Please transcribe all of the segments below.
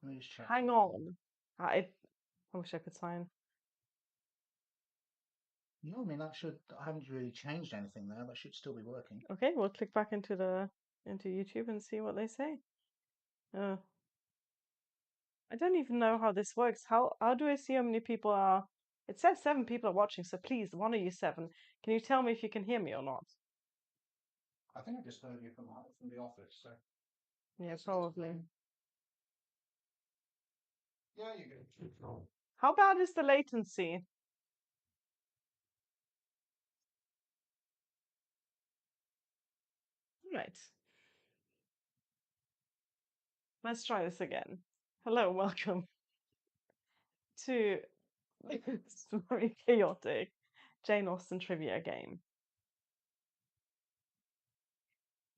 Let me just check. Hang on. I wish I could sign. No, I mean that should. I haven't really changed anything there. That should still be working. Okay, we'll click back into YouTube and see what they say. Uh, I don't even know how this works. How do I see how many people are? It says 7 people are watching, so please, one of you 7, can you tell me if you can hear me or not? I think I just heard you from the office. So Yeah, probably. yeah, you're good. How bad is the latency? Right, let's try this again. Hello, welcome to this very chaotic Jane Austen trivia game.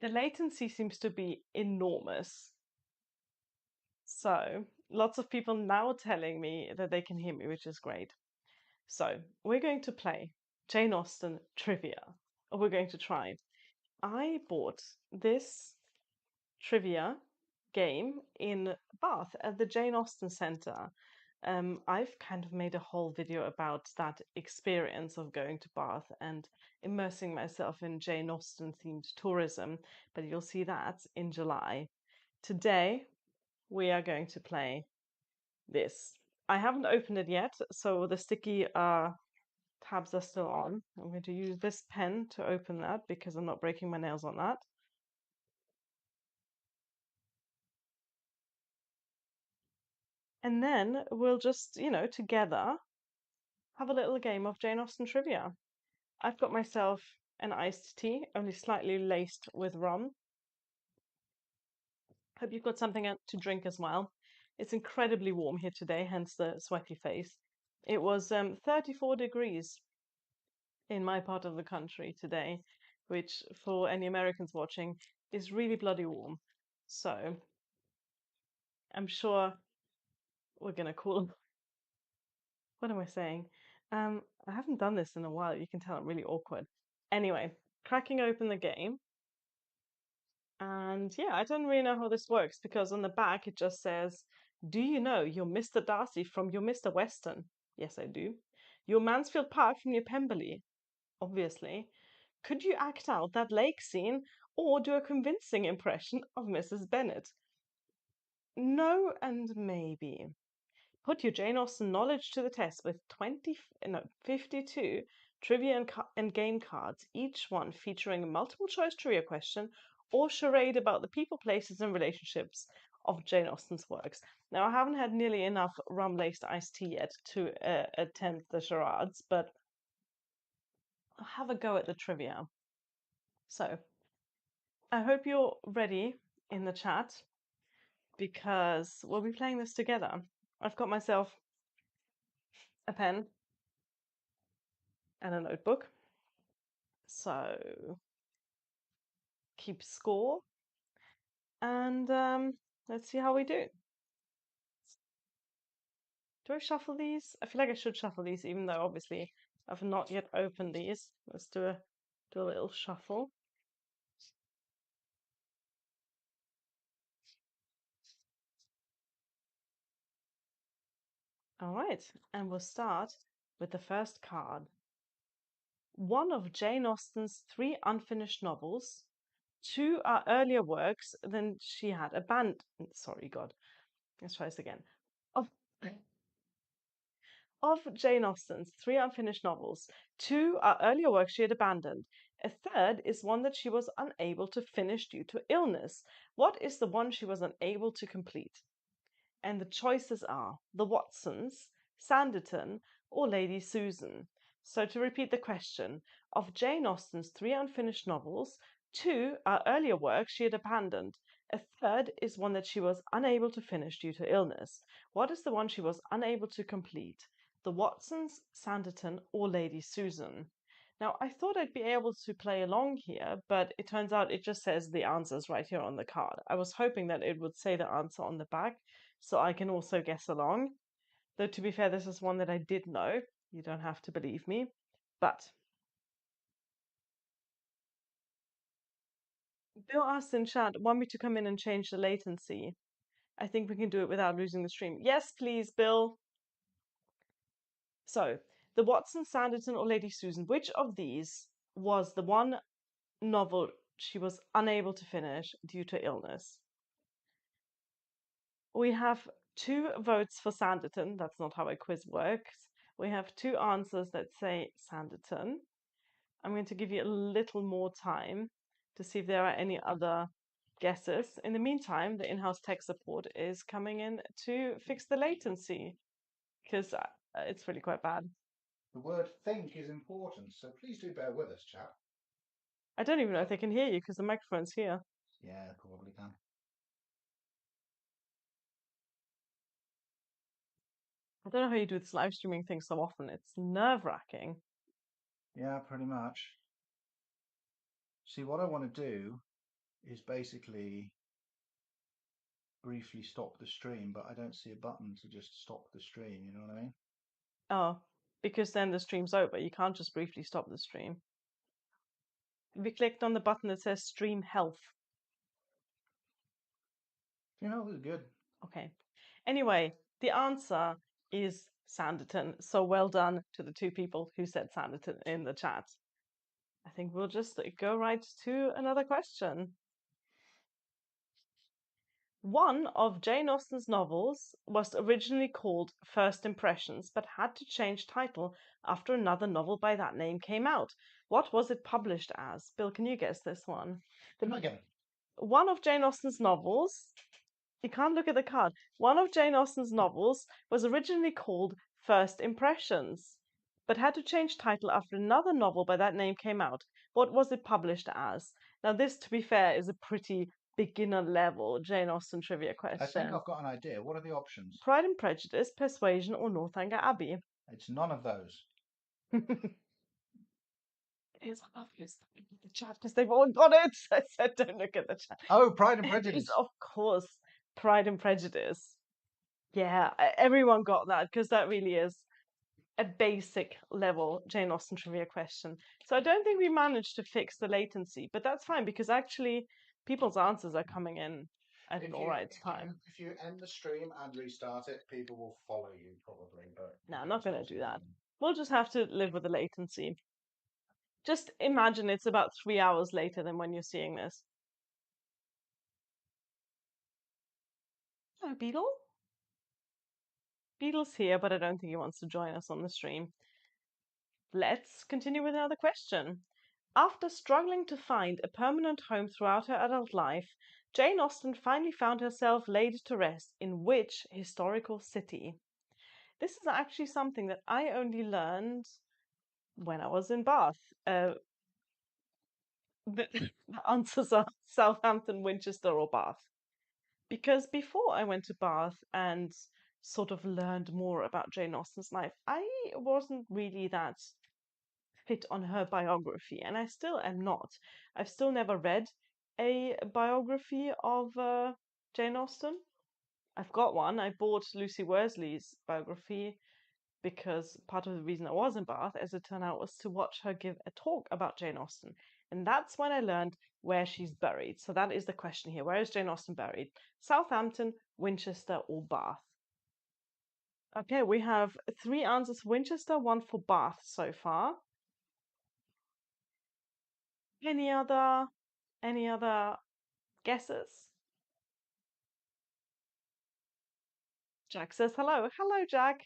The latency seems to be enormous. So, lots of people now telling me that they can hear me, which is great. So, we're going to play Jane Austen trivia. Or we're going to try. I bought this trivia game in Bath at the Jane Austen Centre. I've kind of made a whole video about that experience of going to Bath and immersing myself in Jane Austen themed tourism, but you'll see that in July. Today, we are going to play this. I haven't opened it yet, so the sticky tabs are still on. I'm going to use this pen to open that because I'm not breaking my nails on that. And then we'll just, together have a little game of Jane Austen trivia. I've got myself an iced tea, only slightly laced with rum. Hope you've got something to drink as well. It's incredibly warm here today, hence the sweaty face. It was 34 degrees in my part of the country today, which for any Americans watching is really bloody warm. So I'm sure we're gonna cool. What am I saying? I haven't done this in a while. You can tell I'm really awkward. Anyway, cracking open the game. And yeah, I don't really know how this works because on the back it just says, "Do you know you're Mr. Darcy from your Mr. Weston?" Yes, I do. "You're Mansfield Park from your Pemberley?" Obviously. "Could you act out that lake scene or do a convincing impression of Mrs. Bennet?" No and maybe. "Put your Jane Austen knowledge to the test with 52 trivia and game cards, each one featuring a multiple choice trivia question or charade about the people, places, and relationships of Jane Austen's works." Now, I haven't had nearly enough rum laced iced tea yet to attempt the charades, but I'll have a go at the trivia. So, I hope you're ready in the chat because we'll be playing this together. I've got myself a pen and a notebook. So keep score and let's see how we do. Do I shuffle these? I feel like I should shuffle these, even though obviously I've not yet opened these. Let's do a little shuffle. All right, and we'll start with the first card. One of Jane Austen's 3 unfinished novels. 2 are earlier works than she had abandoned. Sorry, God. Let's try this again. Of Of Jane Austen's 3 unfinished novels, 2 are earlier works she had abandoned. A third is one that she was unable to finish due to illness. What is the one she was unable to complete? And the choices are The Watsons, Sanditon, or Lady Susan. So to repeat the question, of Jane Austen's 3 unfinished novels, 2 are earlier works she had abandoned. A third is one that she was unable to finish due to illness. What is the one she was unable to complete? The Watsons, Sanditon, or Lady Susan? Now, I thought I'd be able to play along here, but it turns out it just says the answers right here on the card. I was hoping that it would say the answer on the back, so I can also guess along. Though, to be fair, this is one that I did know. You don't have to believe me. But Bill asked in chat, want me to come in and change the latency? I think we can do it without losing the stream. Yes, please, Bill. So, the Watson, Sanditon, or Lady Susan, which of these was the one novel she was unable to finish due to illness? We have 2 votes for Sanditon. That's not how a quiz works. We have 2 answers that say Sanditon. I'm going to give you a little more time to see if there are any other guesses. In the meantime, the in-house tech support is coming in to fix the latency because it's really quite bad. The word think is important, so please do bear with us, chap. I don't even know if they can hear you because the microphone's here. Yeah, probably can. I don't know how you do this live streaming thing so often. It's nerve-wracking. Yeah, pretty much. See, what I want to do is basically briefly stop the stream, but I don't see a button to just stop the stream, you know what I mean? Oh, because then the stream's over. You can't just briefly stop the stream. Have you clicked on the button that says Stream Health? You know, this is good. Okay. Anyway, the answer is Sanditon. So well done to the 2 people who said Sanditon in the chat. I think we'll just go right to another question. One of Jane Austen's novels was originally called First Impressions, but had to change title after another novel by that name came out. What was it published as? Bill, can you guess this one? One of Jane Austen's novels, you can't look at the card. One of Jane Austen's novels was originally called First Impressions, but had to change title after another novel by that name came out. What was it published as? Now, this, to be fair, is a pretty beginner level Jane Austen trivia I think question. I've got an idea. What are the options? Pride and Prejudice, Persuasion, or Northanger Abbey? It's none of those. It is obvious in the chat because they've all got it. I said don't look at the chat. Oh, Pride and It Prejudice. is, of course, Pride and Prejudice. Yeah, everyone got that because that really is a basic level Jane Austen trivia question. So I don't think we managed to fix the latency, but that's fine because actually people's answers are coming in at an all right time. If you end the stream and restart it, people will follow you probably. But No, I'm not going to do that. We'll just have to live with the latency. Just imagine it's about 3 hours later than when you're seeing this. Hello, Beetle. Beetle's here, but I don't think he wants to join us on the stream. Let's continue with another question. After struggling to find a permanent home throughout her adult life, Jane Austen finally found herself laid to rest in which historical city? This is actually something that I only learned when I was in Bath. The answers are Southampton, Winchester, or Bath. Because before I went to Bath and sort of learned more about Jane Austen's life, I wasn't really that fit on her biography, and I still am not. I've still never read a biography of Jane Austen. I've got one. I bought Lucy Worsley's biography because part of the reason I was in Bath, as it turned out, was to watch her give a talk about Jane Austen. And that's when I learned where she's buried. So that is the question here. Where is Jane Austen buried? Southampton, Winchester, or Bath? Okay, we have 3 answers for Winchester, 1 for Bath so far. Any other guesses? Jack says hello. Hello, Jack.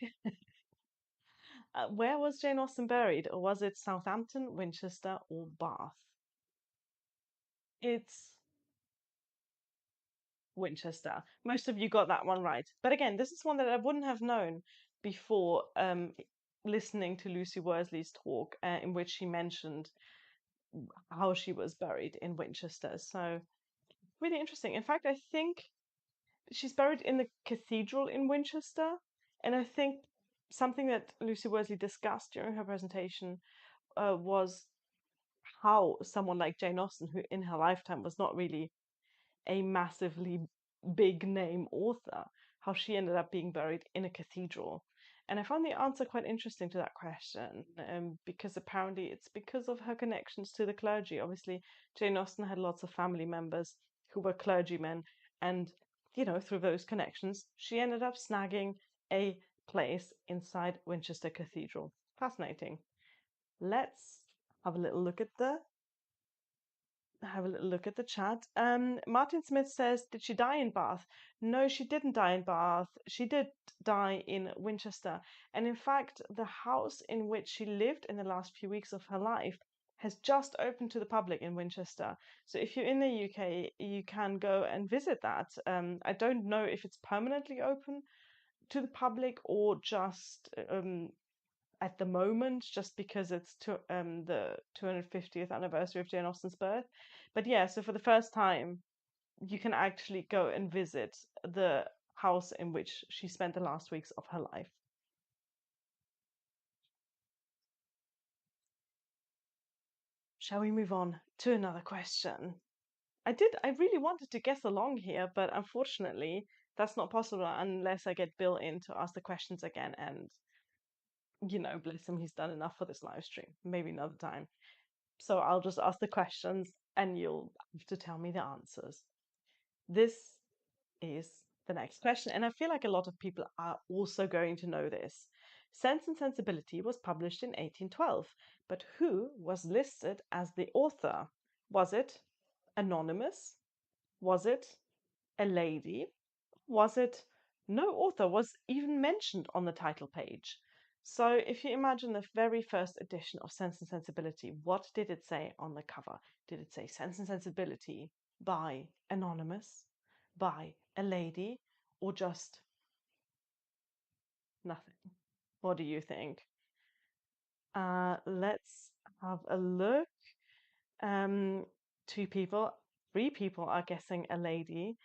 Where was Jane Austen buried? Or was it Southampton, Winchester, or Bath? It's Winchester. Most of you got that one right. But again, this is one that I wouldn't have known before listening to Lucy Worsley's talk, in which she mentioned how she was buried in Winchester. So really interesting. In fact, I think she's buried in the cathedral in Winchester, and I think something that Lucy Worsley discussed during her presentation was how someone like Jane Austen, who in her lifetime was not really a massively big name author, how she ended up being buried in a cathedral. And I found the answer quite interesting to that question, because apparently it's because of her connections to the clergy. Obviously, Jane Austen had lots of family members who were clergymen, and through those connections, she ended up snagging a place inside Winchester Cathedral. Fascinating. Let's have a little look at the chat. Martin Smith says, did she die in Bath? No, she didn't die in Bath. She did die in Winchester. And in fact, the house in which she lived in the last few weeks of her life has just opened to the public in Winchester. So if you're in the UK, you can go and visit that. I don't know if it's permanently open to the public or just at the moment, just because it's the 250th anniversary of Jane Austen's birth. But yeah, so for the first time, you can actually go and visit the house in which she spent the last weeks of her life. Shall we move on to another question? I really wanted to guess along here, but unfortunately, that's not possible unless I get Bill in to ask the questions again. And, bless him, he's done enough for this live stream. Maybe another time. So I'll just ask the questions and you'll have to tell me the answers. This is the next question, and I feel like a lot of people are also going to know this. Sense and Sensibility was published in 1812, but who was listed as the author? Was it anonymous? Was it a lady? Was it no author was even mentioned on the title page? So if you imagine the very first edition of Sense and Sensibility, what did it say on the cover? Did it say Sense and Sensibility by Anonymous, by a lady, or just nothing? What do you think? Let's have a look. Two people, three people are guessing a lady.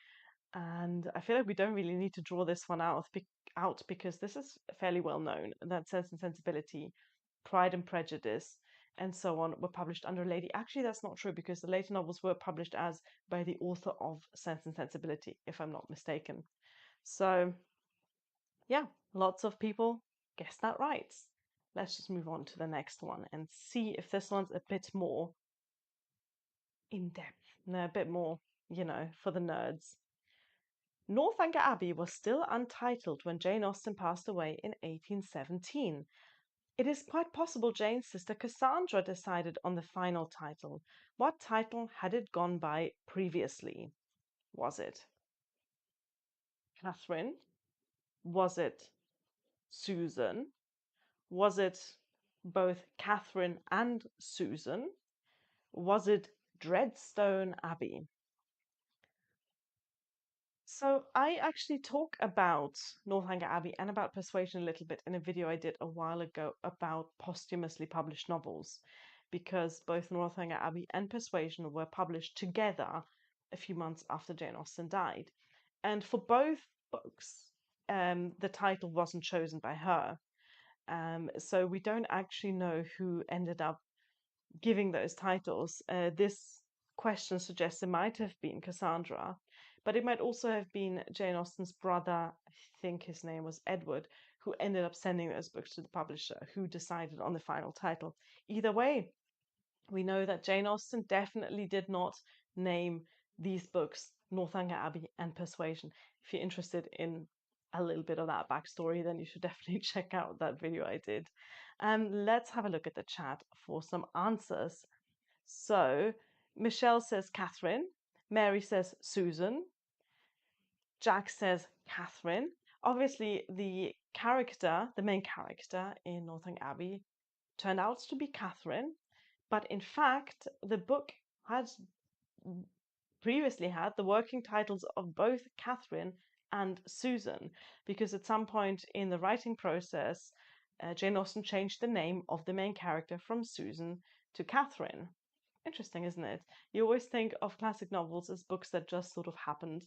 And I feel like we don't really need to draw this one out because this is fairly well known that Sense and Sensibility, Pride and Prejudice, and so on were published under a lady. Actually, that's not true because the later novels were published as by the author of Sense and Sensibility, if I'm not mistaken. So, yeah, lots of people guessed that right. Let's just move on to the next one and see if this one's a bit more in depth, a bit more, for the nerds. Northanger Abbey was still untitled when Jane Austen passed away in 1817. It is quite possible Jane's sister Cassandra decided on the final title. What title had it gone by previously? Was it Catherine? Was it Susan? Was it both Catherine and Susan? Was it Dreadstone Abbey? So I actually talk about Northanger Abbey and about Persuasion a little bit in a video I did a while ago about posthumously published novels, because both Northanger Abbey and Persuasion were published together a few months after Jane Austen died. And for both books, the title wasn't chosen by her. So we don't actually know who ended up giving those titles. This question suggests it might have been Cassandra, but it might also have been Jane Austen's brother, I think his name was Edward, who ended up sending those books to the publisher, who decided on the final title. Either way, we know that Jane Austen definitely did not name these books Northanger Abbey and Persuasion. If you're interested in a little bit of that backstory, then you should definitely check out that video I did. Let's have a look at the chat for some answers. So Michelle says Catherine, Mary says Susan, Jack says Catherine. Obviously, the main character in Northanger Abbey, turned out to be Catherine, but in fact, the book had previously had the working titles of both Catherine and Susan, because at some point in the writing process, Jane Austen changed the name of the main character from Susan to Catherine. Interesting, isn't it? You always think of classic novels as books that just sort of happened,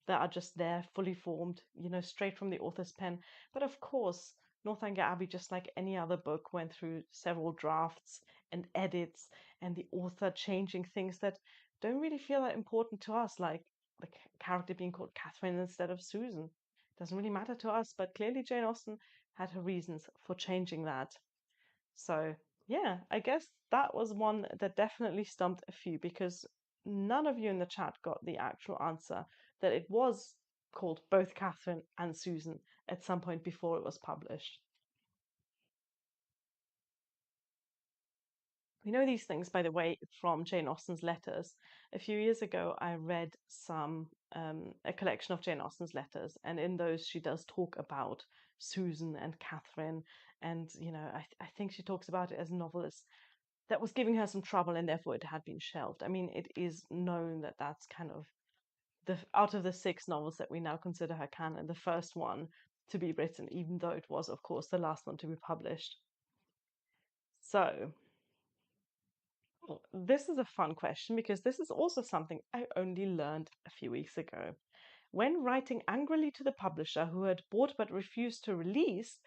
that are just there, fully formed, straight from the author's pen. But of course, Northanger Abbey, just like any other book, went through several drafts and edits, and the author changing things that don't really feel that important to us, like the character being called Catherine instead of Susan. Doesn't really matter to us, but clearly Jane Austen had her reasons for changing that. So, yeah, I guess that was one that definitely stumped a few because none of you in the chat got the actual answer that it was called both Catherine and Susan at some point before it was published. We know these things, by the way, from Jane Austen's letters. A few years ago, I read a collection of Jane Austen's letters, and in those she does talk about Susan and Catherine, and I think she talks about it as novelists that was giving her some trouble, and therefore it had been shelved. I mean, it is known that that's kind of out of the 6 novels that we now consider her canon, the first one to be written, even though it was, of course, the last one to be published. So this is a fun question because this is also something I only learned a few weeks ago. When writing angrily to the publisher who had bought but refused to release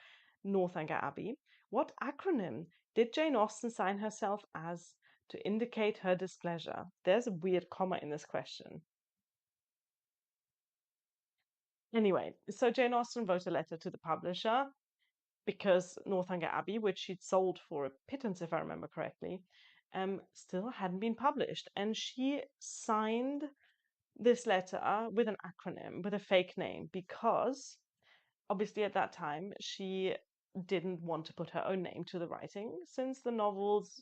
Northanger Abbey, what acronym did Jane Austen sign herself as to indicate her displeasure? There's a weird comma in this question. Anyway, so Jane Austen wrote a letter to the publisher because Northanger Abbey, which she'd sold for a pittance, if I remember correctly, still hadn't been published. And she signed this letter with an acronym, with a fake name, because obviously at that time she didn't want to put her own name to the writing since the novels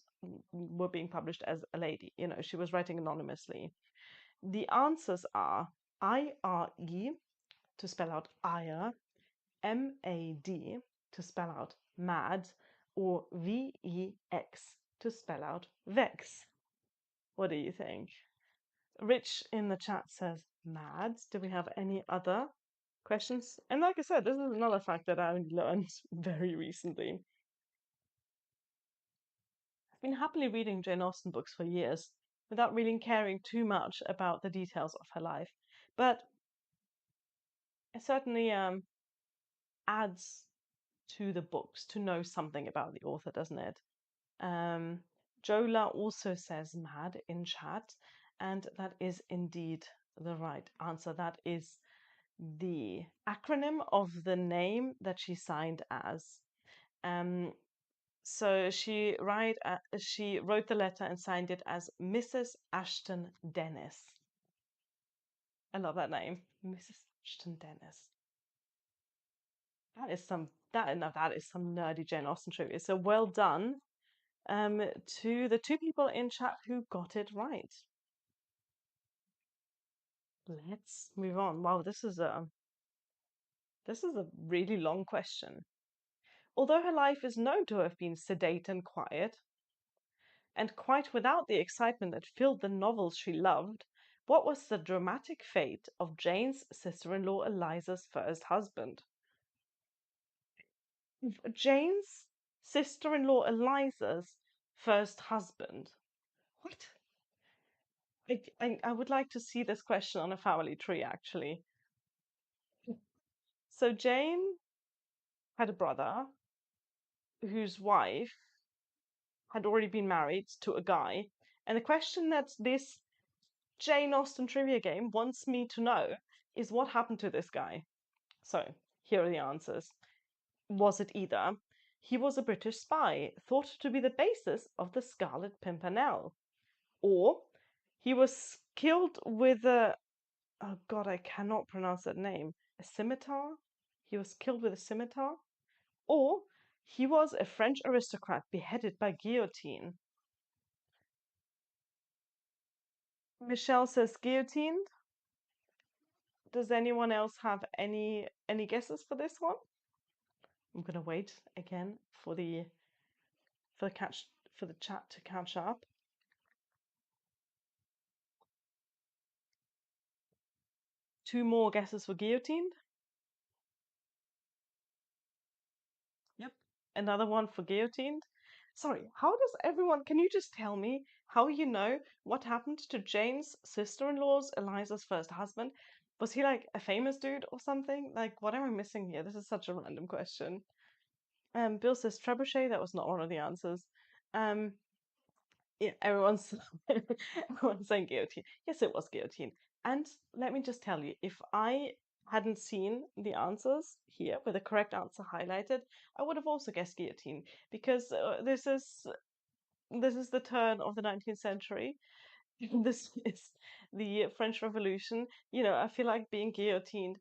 were being published as a lady. She was writing anonymously. The answers are IRE to spell out ire, MAD to spell out mad, or VEX to spell out vex. What do you think? Rich in the chat says mad. Do we have any other questions? And like I said, this is another fact that I learned very recently. I've been happily reading Jane Austen books for years without really caring too much about the details of her life. But it certainly adds to the books to know something about the author, doesn't it? Jola also says mad in chat, and that is indeed the right answer. That is the acronym of the name that she signed as. So she wrote the letter and signed it as Mrs. Ashton Dennis. I love that name, Mrs. Ashton Dennis. That is some nerdy Jane Austen trivia. So well done to the 2 people in chat who got it right. Let's move on. Wow, this is a really long question. Although her life is known to have been sedate and quiet, and quite without the excitement that filled the novels she loved, what was the dramatic fate of Jane's sister-in-law Eliza's first husband? Jane's sister-in-law Eliza's first husband. What? I would like to see this question on a family tree, actually. So Jane had a brother whose wife had already been married to a guy. And the question that this Jane Austen trivia game wants me to know is what happened to this guy? So here are the answers. Was it either he was a British spy thought to be the basis of the Scarlet Pimpernel, or he was killed with oh god, I cannot pronounce that name, a scimitar? He was killed with a scimitar? Or he was a French aristocrat beheaded by guillotine. Michelle says guillotined. Does anyone else have any guesses for this one? I'm gonna wait again for the chat to catch up. Two more guesses for guillotined. Yep. Another one for guillotined. Sorry, how does everyone, can you just tell me how you know what happened to Jane's sister-in-law's Eliza's first husband? Was he like a famous dude or something? Like, what am I missing here? This is such a random question. Bill says trebuchet. That was not one of the answers. Yeah, everyone's everyone's saying guillotine. Yes, it was guillotine. And let me just tell you, if I hadn't seen the answers here with the correct answer highlighted, I would have also guessed guillotine because this is the turn of the 19th century. This is the French Revolution. I feel like being guillotined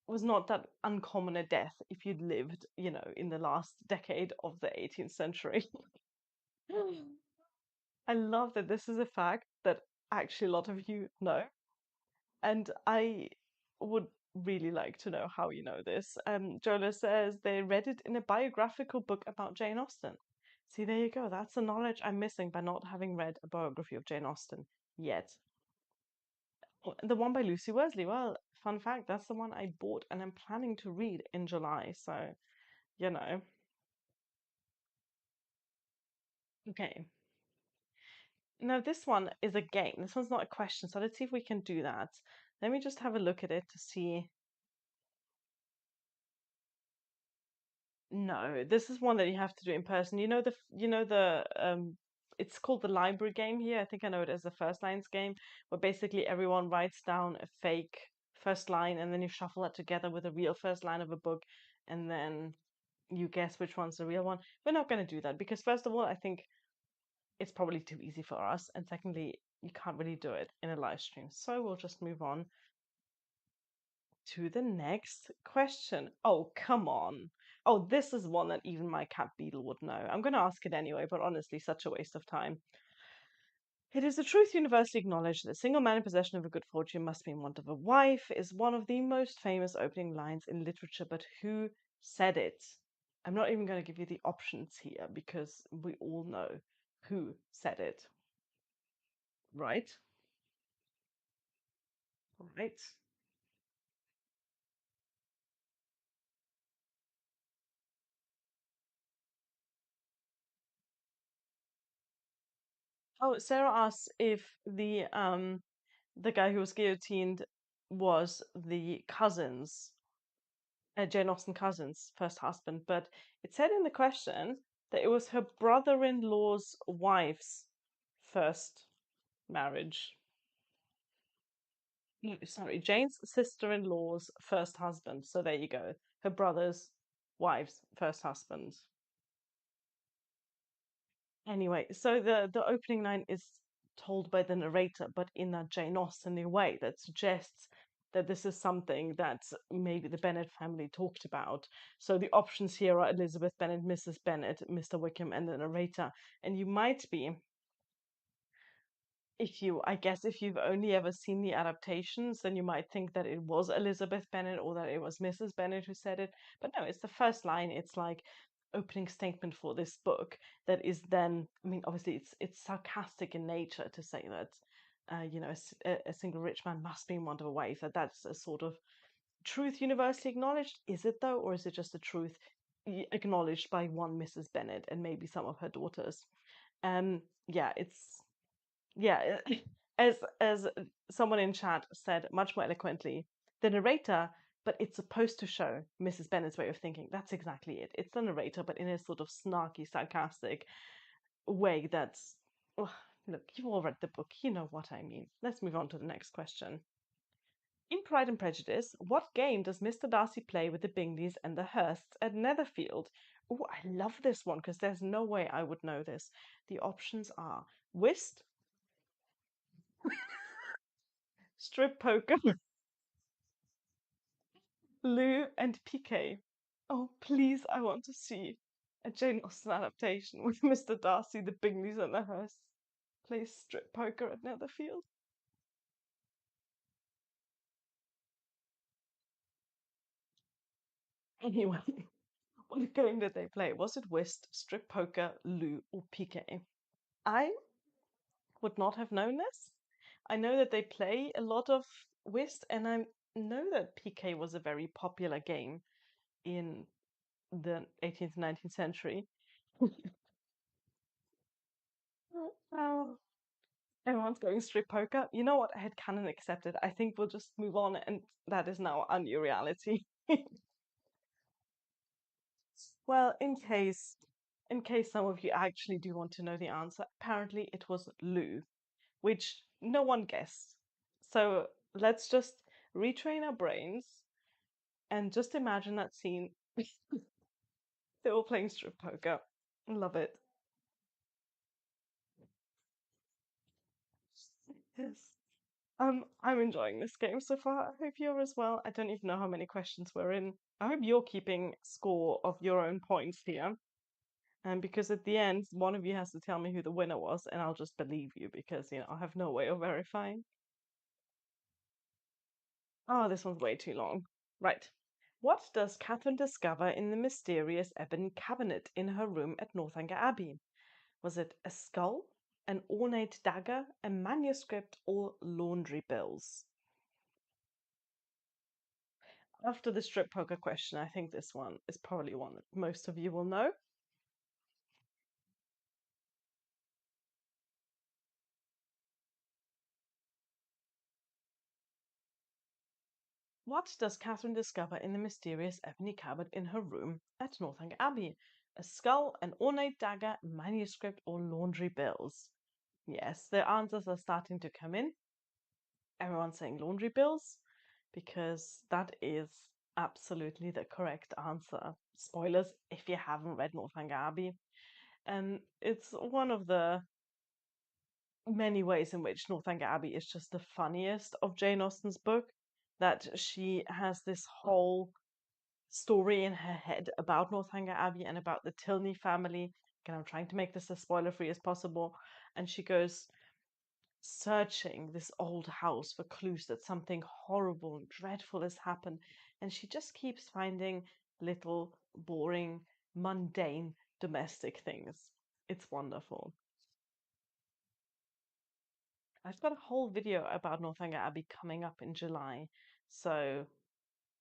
was not that uncommon a death if you'd lived, in the last decade of the 18th century. I love that this is a fact that actually a lot of you know, and I would really like to know how you know this. Jola says they read it in a biographical book about Jane Austen. See, there you go. That's the knowledge I'm missing by not having read a biography of Jane Austen yet. Oh, the one by Lucy Worsley. Well, fun fact, that's the one I bought and I'm planning to read in July. So, you know. Okay. Now, this one is a game. This one's not a question. So let's see if we can do that. Let me just have a look at it to see. No, this is one that you have to do in person. It's called the library game here. I think I know it as the first lines game, where basically everyone writes down a fake first line and then you shuffle that together with a real first line of a book, and then you guess which one's the real one. We're not going to do that because first of all, I think it's probably too easy for us, and secondly, you can't really do it in a live stream. So we'll just move on to the next question. Oh, come on. Oh, this is one that even my cat Beetle would know. I'm going to ask it anyway, but honestly, such a waste of time. It is a truth universally acknowledged that a single man in possession of a good fortune must be in want of a wife is one of the most famous opening lines in literature, but who said it? I'm not even going to give you the options here because we all know who said it. Right? Right. Oh, Sarah asks if the guy who was guillotined was the cousin's, Jane Austen cousin's first husband, but it said in the question that it was her brother-in-law's wife's first marriage. No, sorry, Jane's sister-in-law's first husband. So there you go. Her brother's wife's first husband. Anyway, so the opening line is told by the narrator, but in a Jane Austen way that suggests that this is something that maybe the Bennet family talked about. So the options here are Elizabeth Bennet, Mrs. Bennet, Mr. Wickham, and the narrator. And you might be, I guess, if you've only ever seen the adaptations, then you might think that it was Elizabeth Bennet or that it was Mrs. Bennet who said it. But no, it's the first line. It's like opening statement for this book that is then, I mean, obviously it's sarcastic in nature to say that, a single rich man must be in want of a wife. That's a sort of truth universally acknowledged. Is it though, or is it just a truth acknowledged by one Mrs. Bennet and maybe some of her daughters? Yeah, yeah, as someone in chat said much more eloquently, the narrator, but it's supposed to show Mrs. Bennet's way of thinking. That's exactly it. It's the narrator, but in a sort of snarky, sarcastic way that's, oh, look, you've all read the book, you know what I mean. Let's move on to the next question. In Pride and Prejudice, what game does Mr. Darcy play with the Bingleys and the Hursts at Netherfield? Oh, I love this one because there's no way I would know this. The options are whist, strip poker, Lou, and Piquet. Oh, please, I want to see a Jane Austen adaptation with Mr. Darcy, the Bingleys, and the Hursts play strip poker at Netherfield. Anyway, what game did they play? Was it whist, strip poker, Lou, or Piquet? I would not have known this. I know that they play a lot of whist, and I know that Piquet was a very popular game in the 18th and 19th century. Oh, everyone's going strip poker. You know what? Headcanon accepted. I think we'll just move on, and that is now our new reality. Well, in case some of you actually do want to know the answer, apparently it was Lou, which no one guessed. So let's just retrain our brains and just imagine that scene. They're all playing strip poker. Love it. Yes. I'm enjoying this game so far. I hope you're as well. I don't even know how many questions we're in. I hope you're keeping score of your own points here. And because at the end, one of you has to tell me who the winner was, and I'll just believe you because, I have no way of verifying. Oh, this one's way too long. Right. What does Catherine discover in the mysterious ebony cabinet in her room at Northanger Abbey? Was it a skull, an ornate dagger, a manuscript, or laundry bills? After the strip poker question, I think this one is probably one that most of you will know. What does Catherine discover in the mysterious ebony cupboard in her room at Northanger Abbey? A skull, an ornate dagger, manuscript, or laundry bills? Yes, the answers are starting to come in. Everyone's saying laundry bills because that is absolutely the correct answer. Spoilers if you haven't read Northanger Abbey. And it's one of the many ways in which Northanger Abbey is just the funniest of Jane Austen's book. That she has this whole story in her head about Northanger Abbey and about the Tilney family. Again, I'm trying to make this as spoiler free as possible. And she goes searching this old house for clues that something horrible and dreadful has happened. And she just keeps finding little, boring, mundane domestic things. It's wonderful. I've got a whole video about Northanger Abbey coming up in July, so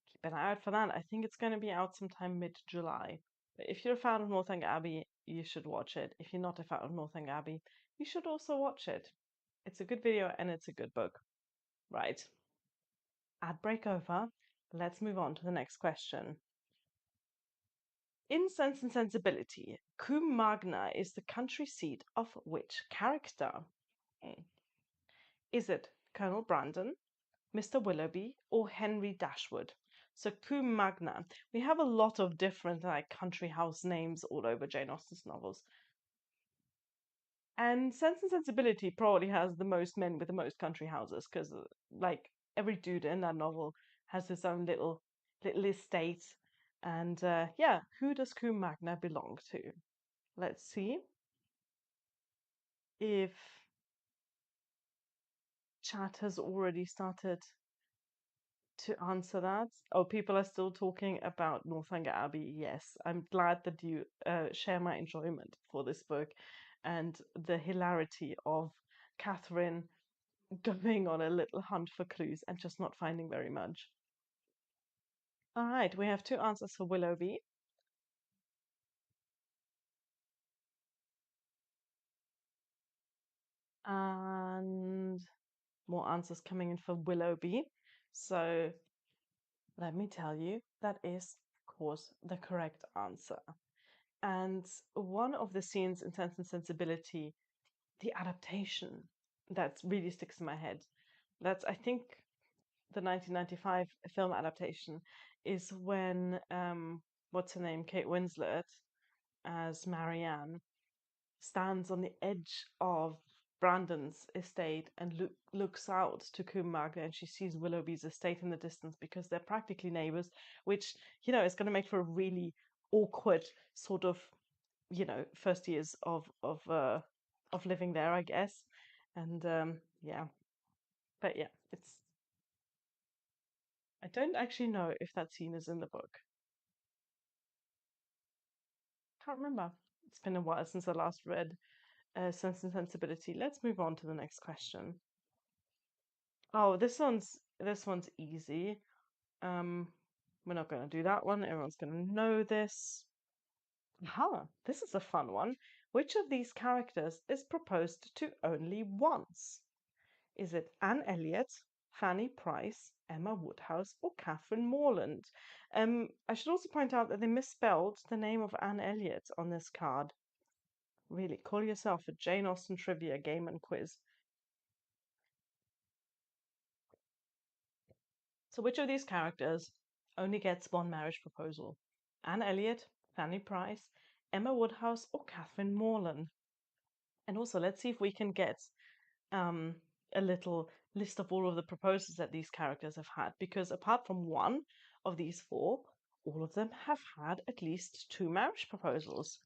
keep an eye out for that. I think it's going to be out sometime mid-July. But if you're a fan of Northanger Abbey, you should watch it. If you're not a fan of Northanger Abbey, you should also watch it. It's a good video and it's a good book. Right. Ad break over. Let's move on to the next question. In Sense and Sensibility, Coombe Magna is the country seat of which character? Hmm. Is it Colonel Brandon, Mr. Willoughby, or Henry Dashwood? So Coombe Magna. We have a lot of different country house names all over Jane Austen's novels. And Sense and Sensibility probably has the most men with the most country houses because every dude in that novel has his own little estate. And yeah, who does Coombe Magna belong to? Let's see if chat has already started to answer that. Oh, people are still talking about Northanger Abbey. Yes, I'm glad that you share my enjoyment for this book and the hilarity of Catherine going on a little hunt for clues and just not finding very much. All right, we have two answers for Willoughby. And more answers coming in for Willoughby. So let me tell you, that is, of course, the correct answer. And one of the scenes in Sense and Sensibility, the adaptation that really sticks in my head, that's, I think, the 1995 film adaptation, is when, what's her name, Kate Winslet, as Marianne, stands on the edge of Brandon's estate and looks out to Coombe Magna, and she sees Willoughby's estate in the distance because they're practically neighbors, which, is going to make for a really awkward sort of, first years of living there, I guess. And yeah, but yeah, it's. I don't actually know if that scene is in the book. Can't remember. It's been a while since I last read Sense and Sensibility. Let's move on to the next question. Oh, this one's easy. Um, we're not going to do that one. Everyone's going to know this. Aha, this is a fun one. Which of these characters is proposed to only once? Is it Anne Elliot, Fanny Price, Emma Woodhouse, or Catherine Morland? I should also point out that they misspelled the name of Anne Elliot on this card. Really, call yourself a Jane Austen trivia game and quiz. So which of these characters only gets one marriage proposal? Anne Elliot, Fanny Price, Emma Woodhouse, or Catherine Morland? And also, let's see if we can get a little list of all of the proposals that these characters have had, because apart from one of these four, all of them have had at least two marriage proposals,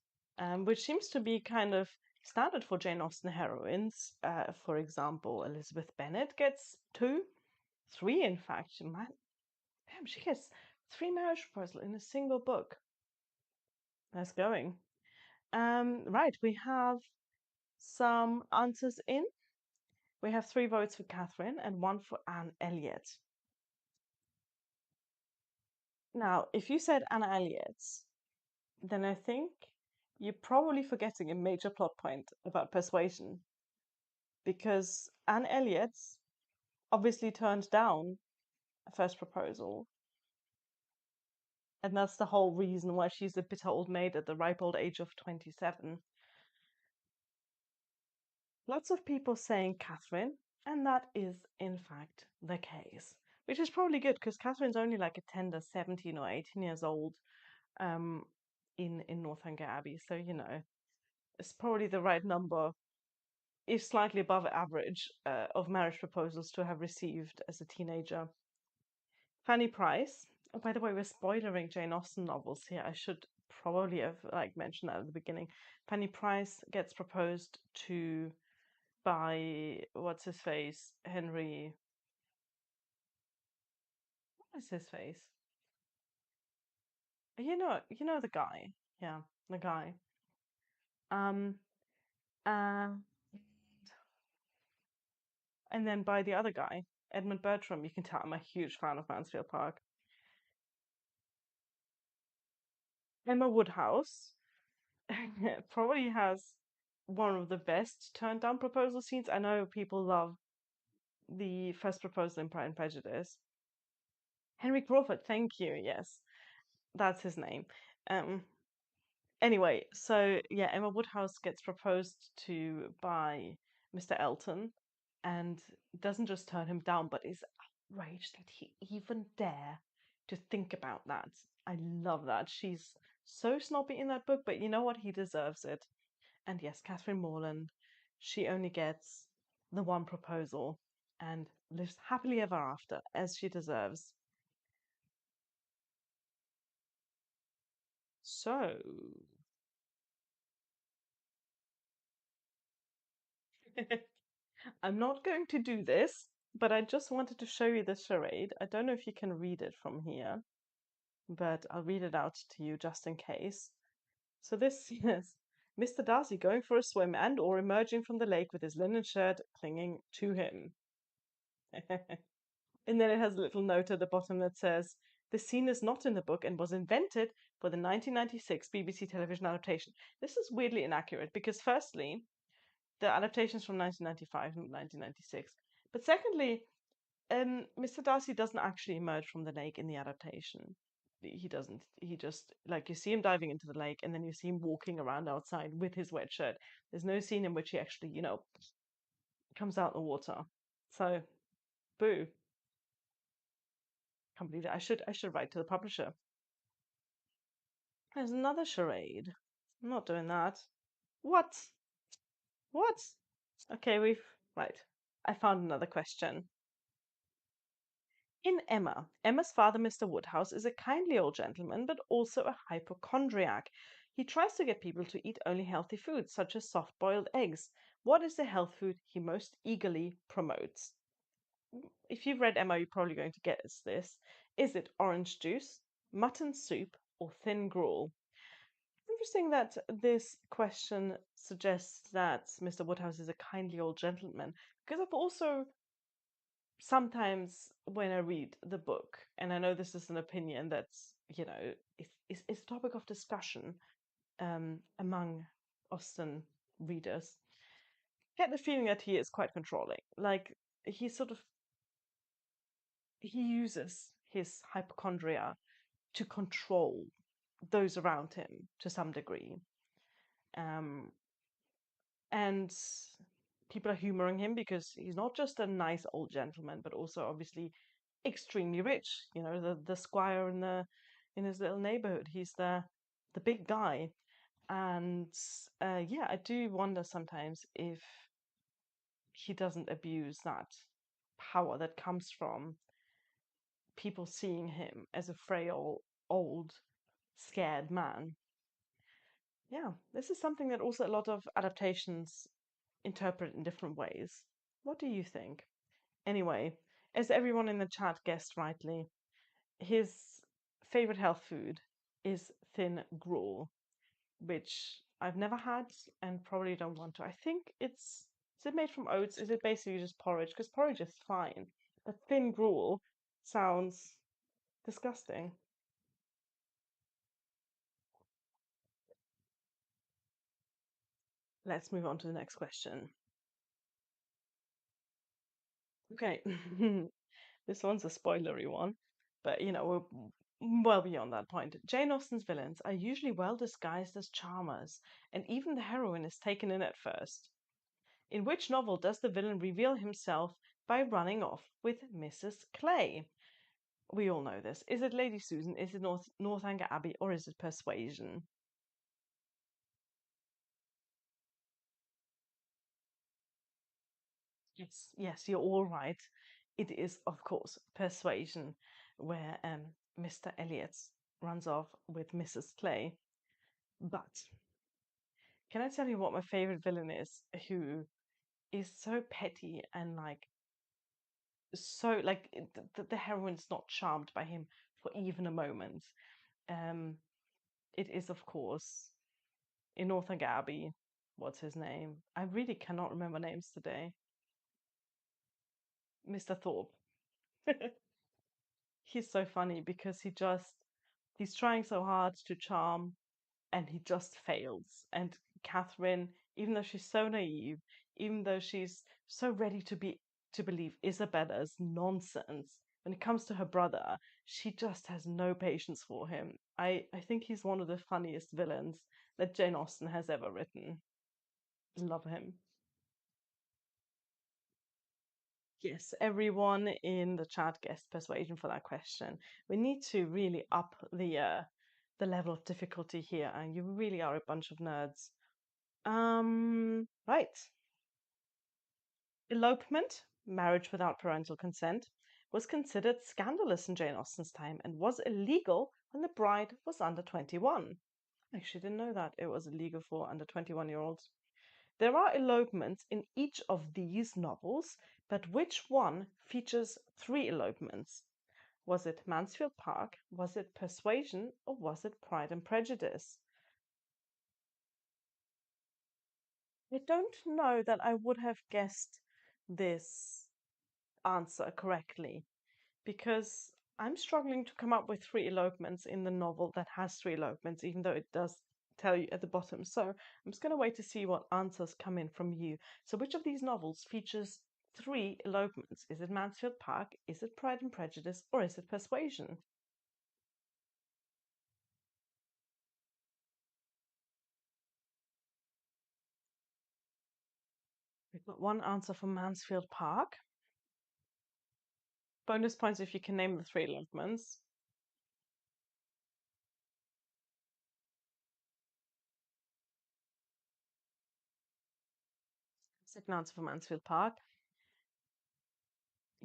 which seems to be kind of standard for Jane Austen heroines. For example, Elizabeth Bennet gets two, three, in fact. Damn, she gets three marriage proposals in a single book. Nice going. Right, we have some answers in. We have 3 votes for Catherine and 1 for Anne Elliot. Now, if you said Anna Elliot, then I think you're probably forgetting a major plot point about persuasion, because Anne Elliot obviously turned down a first proposal, and that's the whole reason why she's a bitter old maid at the ripe old age of 27. Lots of people saying Catherine, and that is in fact the case, which is probably good because Catherine's only like a tender 17 or 18 years old um, in Northanger Abbey, so it's probably the right number, if slightly above average, of marriage proposals to have received as a teenager. Fanny Price. Oh, by the way, we're spoilering Jane Austen novels here. I should probably have mentioned that at the beginning. Fanny Price gets proposed to by what's his face? Henry. What is his face? You know the guy. Yeah, the guy. Um, uh, and then by the other guy, Edmund Bertram. You can tell I'm a huge fan of Mansfield Park. Emma Woodhouse probably has one of the best turned down proposal scenes. I know people love the first proposal in Pride and Prejudice. Henry Crawford, thank you. Yes, that's his name. Um, Anyway, so yeah, Emma Woodhouse gets proposed to by Mr. Elton and doesn't just turn him down, but is outraged that he even dare to think about that. I love that. She's so snobby in that book, but you know what? He deserves it. And yes, Catherine Morland, she only gets the one proposal and lives happily ever after, as she deserves. So, I'm not going to do this, but I just wanted to show you the charade. I don't know if you can read it from here, but I'll read it out to you just in case. So this is Mr. Darcy going for a swim and or emerging from the lake with his linen shirt clinging to him. And then it has a little note at the bottom that says, "This scene is not in the book and was invented for the 1996 BBC television adaptation." This is weirdly inaccurate because firstly, the adaptation's from 1995 and 1996. But secondly, Mr. Darcy doesn't actually emerge from the lake in the adaptation. He doesn't. He just, like, you see him diving into the lake and then you see him walking around outside with his wet shirt. There's no scene in which he actually, comes out the water. So, boo. Can't believe it. I should write to the publisher. There's another charade. I'm not doing that. What? What? Okay, right. I found another question. In Emma's father, Mr. Woodhouse, is a kindly old gentleman, but also a hypochondriac. He tries to get people to eat only healthy foods, such as soft boiled eggs. What is the health food he most eagerly promotes? If you've read Emma, you're probably going to guess this. Is it orange juice, mutton soup, or thin gruel? Interesting that this question suggests that Mr. Woodhouse is a kindly old gentleman, because I've also sometimes when I read the book, and I know this is an opinion that's, is a topic of discussion among Austen readers, get the feeling that he is quite controlling. Like he sort of he uses his hypochondria to control those around him to some degree. Um, and people are humoring him because he's not just a nice old gentleman, but also obviously extremely rich. The squire in his little neighborhood. He's the big guy, and yeah, I do wonder sometimes if he doesn't abuse that power that comes from people seeing him as a frail, old, scared man. Yeah, this is something that also a lot of adaptations interpret in different ways. What do you think? Anyway, as everyone in the chat guessed rightly, his favorite health food is thin gruel, which I've never had and probably don't want to. I think is it made from oats? Is it basically just porridge? Because porridge is fine, but thin gruel sounds disgusting. Let's move on to the next question. Okay, this one's a spoilery one, but we're well beyond that point. Jane Austen's villains are usually well disguised as charmers, and even the heroine is taken in at first. In which novel does the villain reveal himself by running off with Mrs. Clay? We all know this. Is it Lady Susan? Is it Northanger Abbey? Or is it Persuasion? Yes, yes, you're all right. It is, of course, Persuasion, where Mr. Elliot runs off with Mrs. Clay. But can I tell you what my favorite villain is? Who is so petty and the heroine's not charmed by him for even a moment. Um, it is, of course, in Northanger Abbey. What's his name? I really cannot remember names today. Mr. Thorpe. He's so funny because he's trying so hard to charm and he just fails. And Catherine, even though she's so naive, even though she's so ready to believe Isabella's nonsense, when it comes to her brother, she just has no patience for him. I think he's one of the funniest villains that Jane Austen has ever written. Love him. Yes, everyone in the chat guessed persuasion for that question. We need to really up the level of difficulty here, and you really are a bunch of nerds. Right. Elopement, marriage without parental consent, was considered scandalous in Jane Austen's time and was illegal when the bride was under 21. I actually didn't know that it was illegal for under 21-year-olds. There are elopements in each of these novels, but which one features three elopements? Was it Mansfield Park? Was it Persuasion? Or was it Pride and Prejudice? I don't know that I would have guessed this answer correctly because I'm struggling to come up with three elopements in the novel that has three elopements, even though it does tell you at the bottom. So I'm just going to wait to see what answers come in from you. So which of these novels features three elopements? Is it Mansfield Park? Is it Pride and Prejudice? Or is it Persuasion? We've got one answer for Mansfield Park. Bonus points if you can name the three elopements. Second answer for Mansfield Park.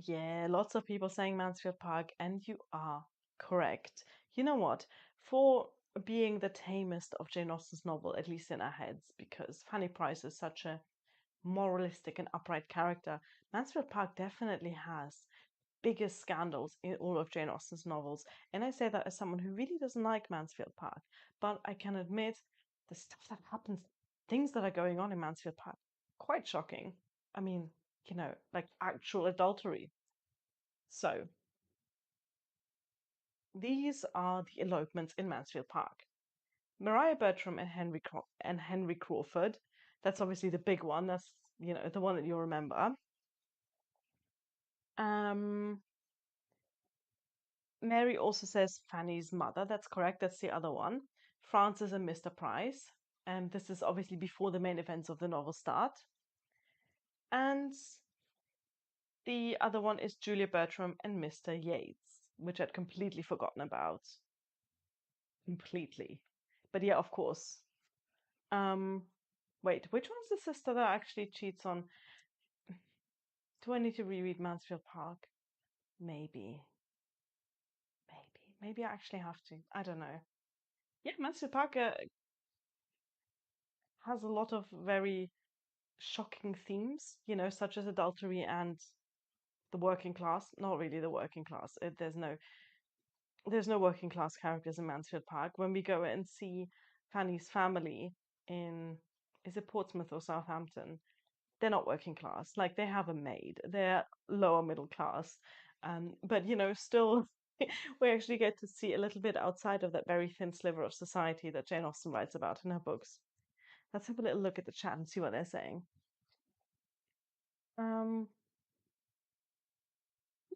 Yeah, lots of people saying Mansfield Park, and you are correct. You know what? For being the tamest of Jane Austen's novel, at least in our heads, because Fanny Price is such a moralistic and upright character, Mansfield Park definitely has biggest scandals in all of Jane Austen's novels. And I say that as someone who really doesn't like Mansfield Park, but I can admit the stuff that happens, things that are going on in Mansfield Park, quite shocking. I mean, like actual adultery. So, these are the elopements in Mansfield Park. Maria Bertram and Henry Crawford. That's obviously the big one. That's the one that you'll remember. Um, Mary also says Fanny's mother. That's correct. That's the other one. Francis and Mr. Price. And this is obviously before the main events of the novel start. And the other one is Julia Bertram and Mr. Yates, which I'd completely forgotten about. Completely. But yeah, of course. Um, Wait, which one's the sister that actually cheats on? Do I need to reread Mansfield Park? Maybe. Maybe I actually have to. I don't know. Yeah, Mansfield Park has a lot of very shocking themes, such as adultery and the working class. Not really the working class. There's no working class characters in Mansfield Park. When we go and see Fanny's family in, is it Portsmouth or Southampton? They're not working class. Like they have a maid. They're lower middle class. But still we actually get to see a little bit outside of that very thin sliver of society that Jane Austen writes about in her books. Let's have a little look at the chat and see what they're saying. Um,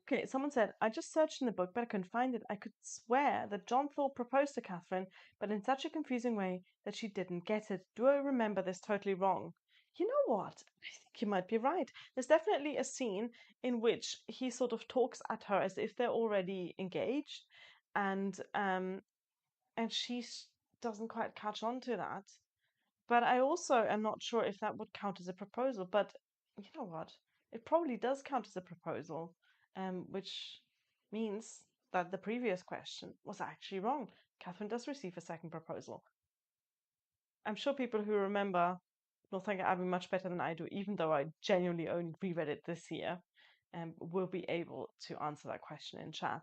Okay, someone said, I just searched in the book, but I couldn't find it. I could swear that John Thorpe proposed to Catherine, but in such a confusing way that she didn't get it. Do I remember this totally wrong? You know what? I think you might be right. There's definitely a scene in which he sort of talks at her as if they're already engaged, and she doesn't quite catch on to that. But I also am not sure if that would count as a proposal. But you know what? It probably does count as a proposal, which means that the previous question was actually wrong. Catherine does receive a second proposal. I'm sure people who remember Northanger Abbey much better than I do, even though I genuinely only reread it this year, will be able to answer that question in chat.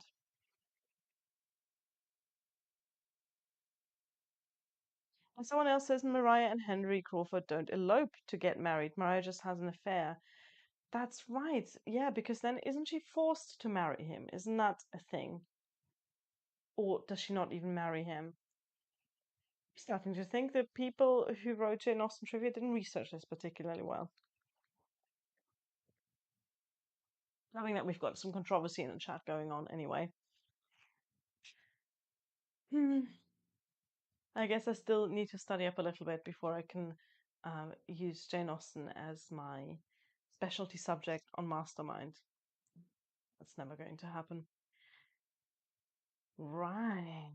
And someone else says Mariah and Henry Crawford don't elope to get married. Mariah just has an affair. That's right. Yeah, because then isn't she forced to marry him? Isn't that a thing? Or does she not even marry him? I'm starting to think that people who wrote Jane Austen trivia didn't research this particularly well. Knowing that we've got some controversy in the chat going on anyway. Hmm. I guess I still need to study up a little bit before I can use Jane Austen as my specialty subject on Mastermind. That's never going to happen. Right.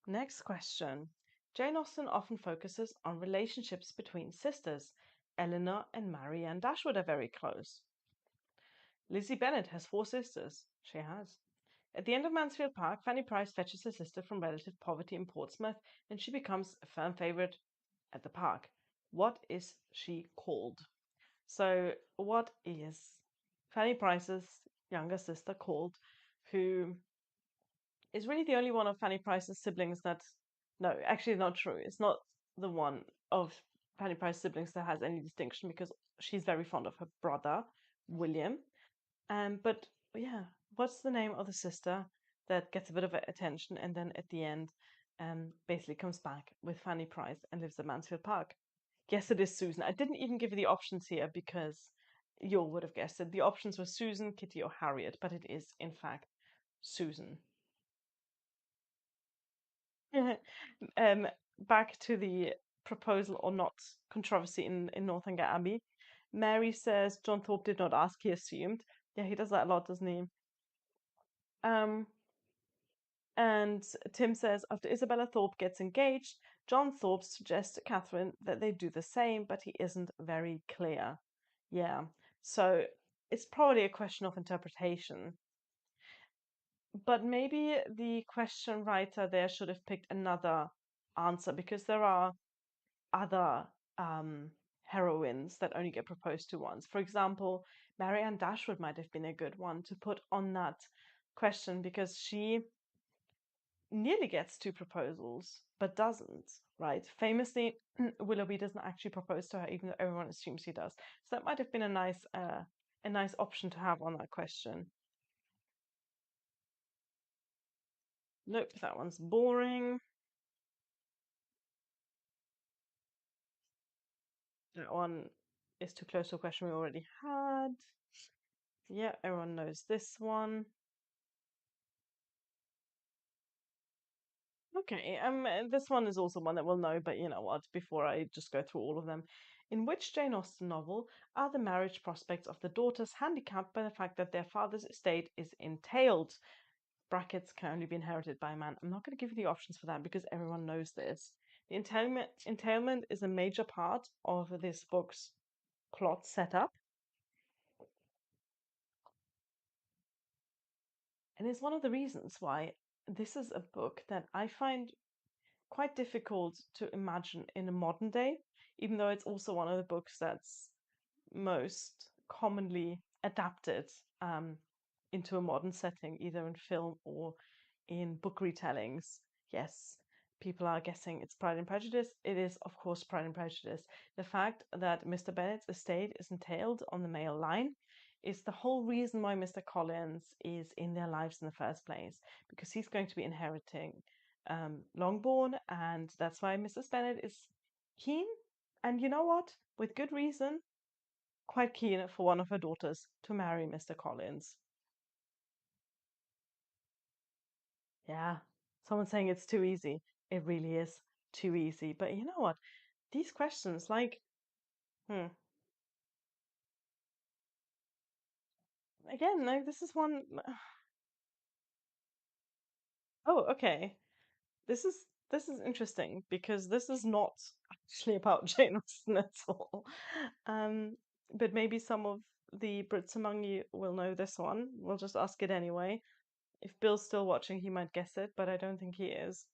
Next question. Jane Austen often focuses on relationships between sisters. Eleanor and Marianne Dashwood are very close. Lizzie Bennet has 4 sisters. She has. At the end of Mansfield Park, Fanny Price fetches her sister from relative poverty in Portsmouth, and she becomes a firm favourite at the park. What is she called? So, what is Fanny Price's younger sister called, who is really the only one of Fanny Price's siblings that, no, actually not true. It's not the one of Fanny Price's siblings that has any distinction because she's very fond of her brother, William. But yeah, what's the name of the sister that gets a bit of attention and then at the end, basically comes back with Fanny Price and lives at Mansfield Park? Yes, it is Susan. I didn't even give you the options here because you all would have guessed it. The options were Susan, Kitty, or Harriet, but it is in fact Susan. um, Back to the proposal or not controversy in Northanger Abbey. Mary says John Thorpe did not ask, he assumed. Yeah, he does that a lot, doesn't he? Um, and Tim says after Isabella Thorpe gets engaged, John Thorpe suggests to Catherine that they do the same, but he isn't very clear. Yeah, so it's probably a question of interpretation. But maybe the question writer there should have picked another answer because there are other heroines that only get proposed to once. For example, Marianne Dashwood might have been a good one to put on that question because she nearly gets 2 proposals but doesn't, right? Famously, Willoughby doesn't actually propose to her, even though everyone assumes he does. So that might have been a nice option to have on that question. Nope, that one's boring. That one is too close to a question we already had. Yeah, everyone knows this one. Okay, this one is also one that we'll know, but you know what, before I just go through all of them. In which Jane Austen novel are the marriage prospects of the daughters handicapped by the fact that their father's estate is entailed? Brackets can only be inherited by a man. I'm not going to give you the options for that because everyone knows this. The entailment is a major part of this book's plot setup. And it's one of the reasons why this is a book that I find quite difficult to imagine in a modern day, even though it's also one of the books that's most commonly adapted into a modern setting, either in film or in book retellings. Yes, people are guessing it's Pride and Prejudice. It is, of course, Pride and Prejudice. The fact that Mr. Bennet's estate is entailed on the male line is the whole reason why Mr. Collins is in their lives in the first place, because he's going to be inheriting Longbourn, and that's why Mrs. Bennet is keen, and you know what? With good reason, quite keen for one of her daughters to marry Mr. Collins. Yeah, someone's saying it's too easy. It really is too easy. But you know what? These questions, like, hmm, again, like this is one. Oh, okay. This is interesting because this is not actually about Jane Austen at all. Um, but maybe some of the Brits among you will know this one. We'll just ask it anyway. If Bill's still watching, he might guess it, but I don't think he is.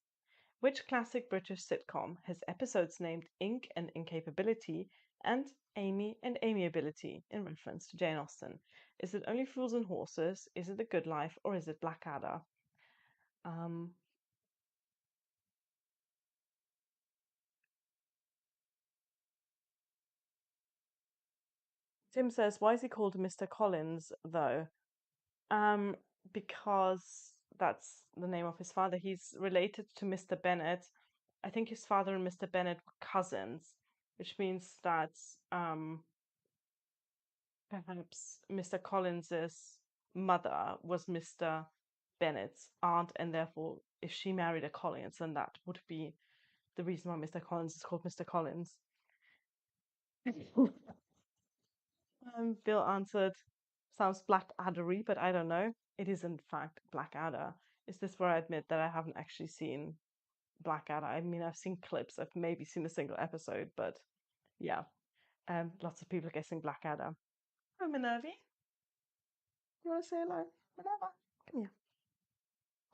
Which classic British sitcom has episodes named Ink and Incapability and Amy and Amiability in reference to Jane Austen? Is it Only Fools and Horses? Is it The Good Life? Or is it Blackadder? Um, Tim says, why is he called Mr. Collins, though? Um, because that's the name of his father. He's related to Mr. Bennet. I think his father and Mr. Bennet were cousins, which means that perhaps Mr. Collins's mother was Mr. Bennet's aunt, and therefore, if she married a Collins, then that would be the reason why Mr. Collins is called Mr. Collins. Bill answered, sounds Blackaddery, but I don't know. It is in fact Blackadder. Is this where I admit that I haven't actually seen Blackadder? I mean, I've seen clips. I've maybe seen a single episode, but yeah. Lots of people are guessing Blackadder. Oh, Minerva, you want to say hello? Minerva, come here.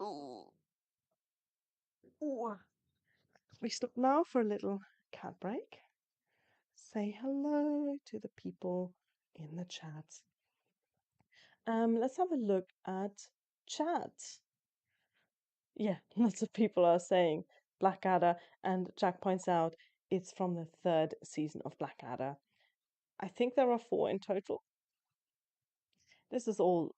Ooh. Ooh. We stop now for a little cat break. Say hello to the people in the chat. Let's have a look at chat. Yeah, lots of people are saying Blackadder, and Jack points out it's from the third season of Blackadder. I think there are four in total. This is all,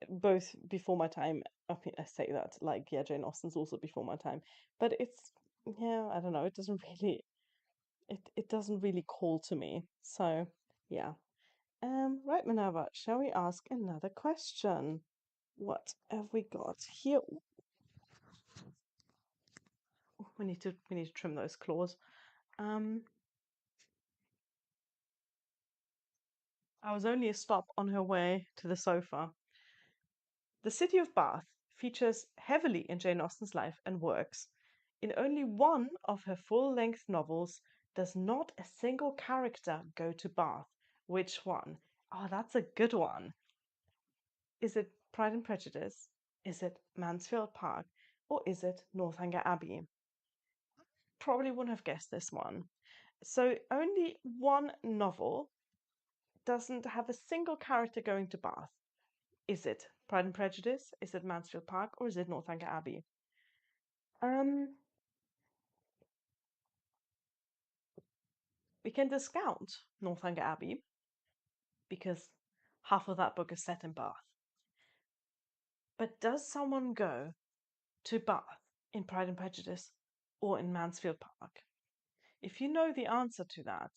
both before my time. I mean, I say that like, yeah, Jane Austen's also before my time, but it's, yeah, I don't know. It doesn't really call to me. So, yeah. Right, Minerva, shall we ask another question? What have we got here? Oh, we need to trim those claws. Um, I was only a stop on her way to the sofa. The city of Bath features heavily in Jane Austen's life and works. In only one of her full-length novels does not a single character go to Bath. Which one? Oh, that's a good one. Is it Pride and Prejudice? Is it Mansfield Park? Or is it Northanger Abbey? Probably wouldn't have guessed this one. So only one novel doesn't have a single character going to Bath. Is it Pride and Prejudice? Is it Mansfield Park? Or is it Northanger Abbey? Um, we can discount Northanger Abbey because half of that book is set in Bath. But does someone go to Bath in Pride and Prejudice or in Mansfield Park? If you know the answer to that,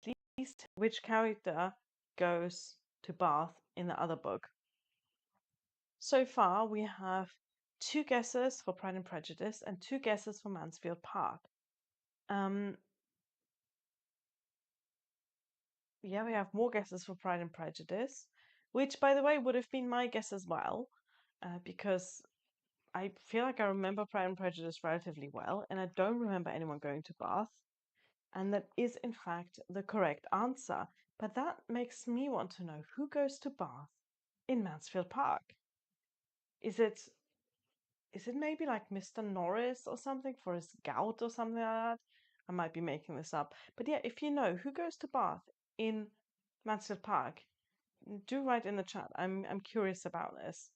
at least which character goes to Bath in the other book. So far, we have two guesses for Pride and Prejudice and two guesses for Mansfield Park. Um, yeah, we have more guesses for Pride and Prejudice, which, by the way, would have been my guess as well, because I feel like I remember Pride and Prejudice relatively well, and I don't remember anyone going to Bath. And that is, in fact, the correct answer. But that makes me want to know who goes to Bath in Mansfield Park. Is it is it maybe like Mr. Norris or something for his gout or something like that? I might be making this up. But yeah, if you know who goes to Bath in Mansfield Park, do write in the chat. I'm curious about this.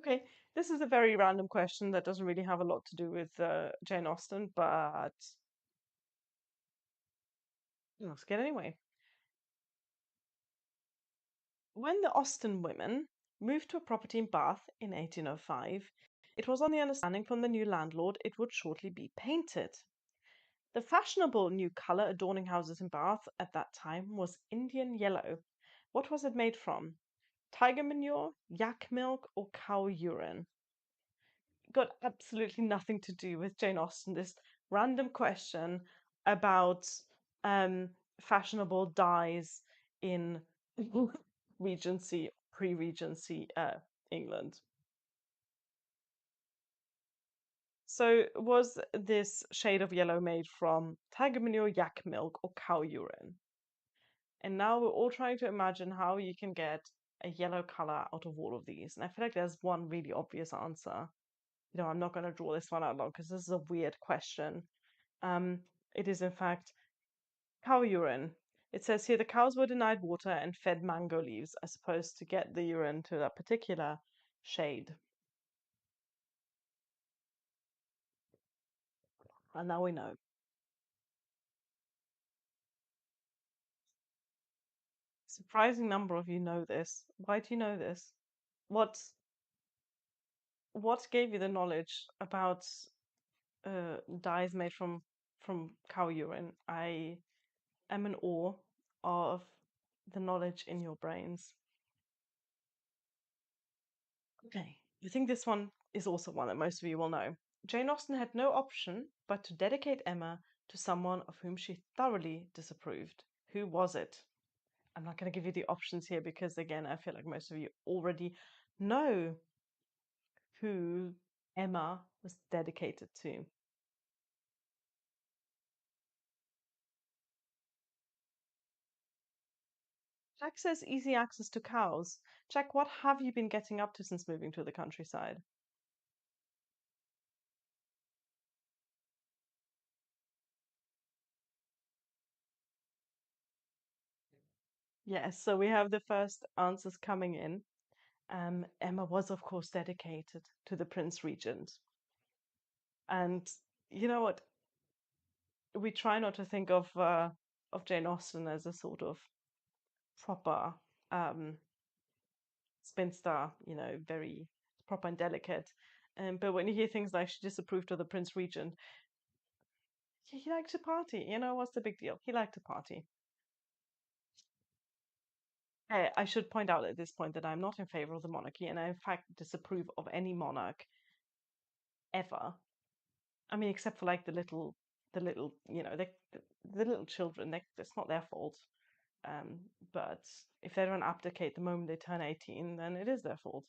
Okay, this is a very random question that doesn't really have a lot to do with Jane Austen, but ask it anyway. When the Austen women moved to a property in Bath in 1805, it was on the understanding from the new landlord it would shortly be painted. The fashionable new colour adorning houses in Bath at that time was Indian yellow. What was it made from? Tiger manure, yak milk, or cow urine? Got absolutely nothing to do with Jane Austen. This random question about fashionable dyes in Regency, pre-Regency England. So, was this shade of yellow made from tiger manure, yak milk, or cow urine? And now we're all trying to imagine how you can get a yellow color out of all of these. And I feel like there's one really obvious answer. I'm not going to draw this one out long because this is a weird question. It is, in fact, cow urine. It says here the cows were denied water and fed mango leaves, I suppose, to get the urine to that particular shade. And now we know. Surprising number of you know this. Why do you know this? What what gave you the knowledge about dyes made from cow urine? I am in awe of the knowledge in your brains. Okay, I think this one is also one that most of you will know. Jane Austen had no option but to dedicate Emma to someone of whom she thoroughly disapproved. Who was it? I'm not going to give you the options here because, again, I feel like most of you already know who Emma was dedicated to. Jack says easy access to cows. Jack, what have you been getting up to since moving to the countryside? Yes, so we have the first answers coming in. Emma was, of course, dedicated to the Prince Regent. And you know what? We try not to think of Jane Austen as a sort of proper um, spinster, very proper and delicate. But when you hear things like she disapproved of the Prince Regent, he liked to party. What's the big deal? He liked to party. I should point out at this point that I'm not in favor of the monarchy, and I in fact disapprove of any monarch ever. I mean, except for like the little, the little children. It's not their fault. But if they don't abdicate the moment they turn 18, then it is their fault.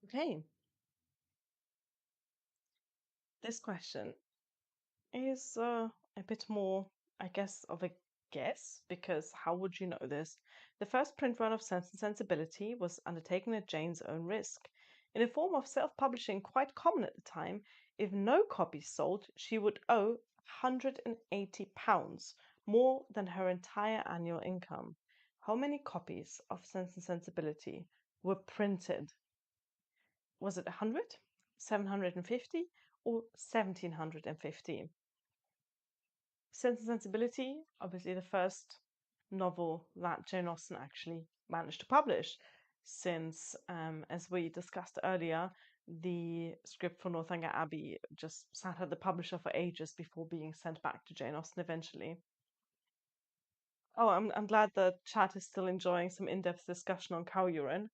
Okay, this question is a bit more, I guess, of a guess, because how would you know this? The first print run of Sense and Sensibility was undertaken at Jane's own risk. In a form of self publishing quite common at the time, if no copies sold, she would owe £180, more than her entire annual income. How many copies of Sense and Sensibility were printed? Was it 100, 750, or 1750? Sense and Sensibility, obviously the first novel that Jane Austen actually managed to publish, since, as we discussed earlier, the script for Northanger Abbey just sat at the publisher for ages before being sent back to Jane Austen eventually. Oh, I'm glad the chat is still enjoying some in-depth discussion on cow urine.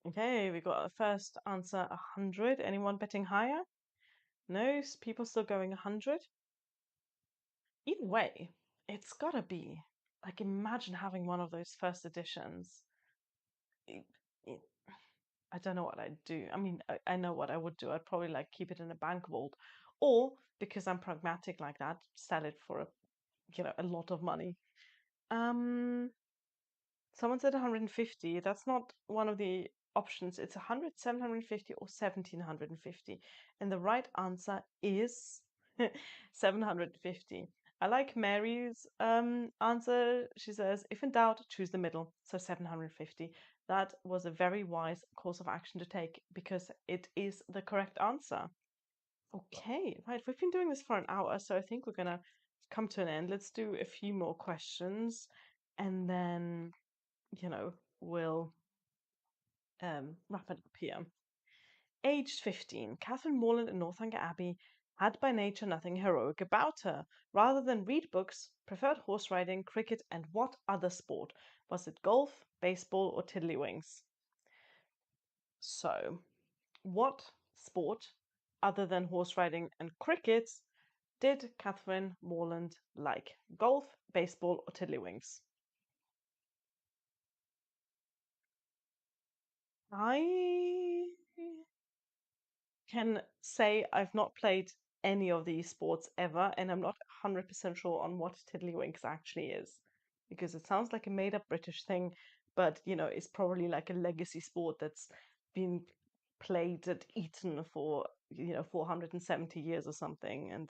Okay, we got a first answer 100. Anyone betting higher? No, people still going 100. Either way, it's gotta be like imagine having one of those first editions. It, it, I don't know what I'd do. I mean, I know what I would do. I'd probably like keep it in a bank vault, or because I'm pragmatic like that, sell it for a lot of money. Um, Someone said 150. That's not one of the options. It's 100, 750, or 1750. And the right answer is 750. I like Mary's answer. She says, if in doubt, choose the middle. So 750. That was a very wise course of action to take because it is the correct answer. Okay, right. We've been doing this for an hour, so I think we're gonna come to an end. Let's do a few more questions and then we'll wrap it up here. Aged 15, Catherine Morland in Northanger Abbey had by nature nothing heroic about her. Rather than read books, preferred horse riding, cricket, and what other sport? Was it golf, baseball, or tiddlywinks? So, what sport, other than horse riding and cricket, did Catherine Morland like? Golf, baseball, or tiddlywinks? I can say I've not played any of these sports ever, and I'm not 100% sure on what Tiddlywinks actually is, because it sounds like a made-up British thing, but it's probably like a legacy sport that's been played at Eton for 470 years or something, and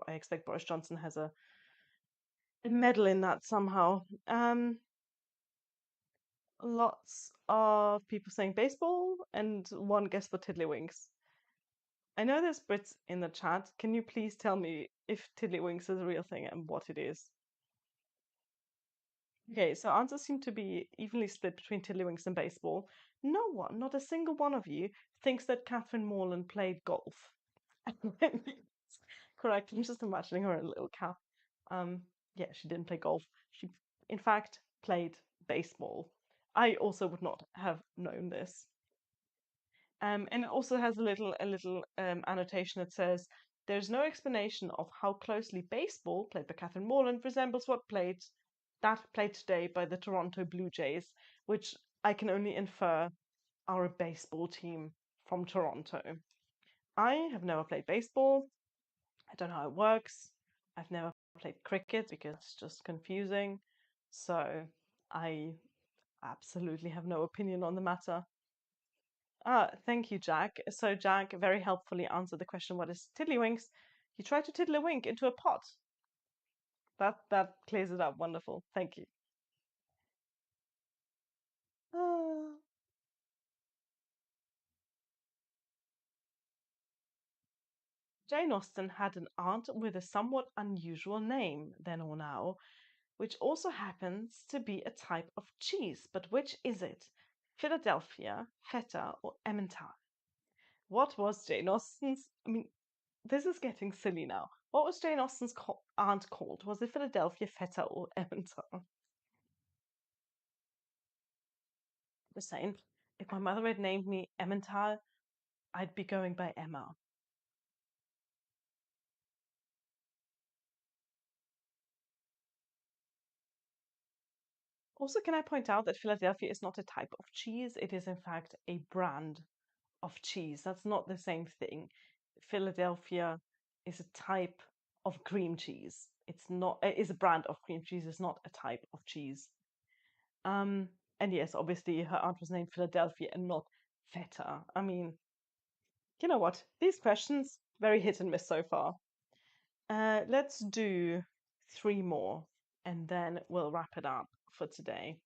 I expect Boris Johnson has a medal in that somehow. Lots of people saying baseball, and one guess for Tiddlywinks. I know there's Brits in the chat. Can you please tell me if Tiddlywinks is a real thing and what it is? Okay, so answers seem to be evenly split between Tiddlywinks and baseball. No one, not a single one of you, thinks that Catherine Morland played golf. Correct. I'm just imagining her in a little cap. Yeah, she didn't play golf. She, in fact, played baseball. I also would not have known this. And it also has a little annotation that says there's no explanation of how closely baseball, played by Catherine Morland, resembles that played today by the Toronto Blue Jays, which I can only infer are a baseball team from Toronto. I have never played baseball. I don't know how it works. I've never played cricket because it's just confusing. So I absolutely have no opinion on the matter. Thank you, Jack. So Jack very helpfully answered the question, what is tiddlywinks? You try to tiddle a wink into a pot. That clears it up. Wonderful. Thank you. Ah. Jane Austen had an aunt with a somewhat unusual name, then or now, which also happens to be a type of cheese. But which is it? Philadelphia, Feta, or Emmental? What was Jane Austen's? I mean, this is getting silly now. What was Jane Austen's aunt called? Was it Philadelphia, Feta, or Emmental? Just saying, if my mother had named me Emmental, I'd be going by Emma. Also, can I point out that Philadelphia is not a type of cheese? It is, in fact, a brand of cheese. That's not the same thing. Philadelphia is a type of cream cheese. It's not, it is a brand of cream cheese, it's not a type of cheese. And yes, obviously her aunt was named Philadelphia and not Feta. I mean, you know what? These questions, very hit and miss so far. Let's do three more and then we'll wrap it up for today.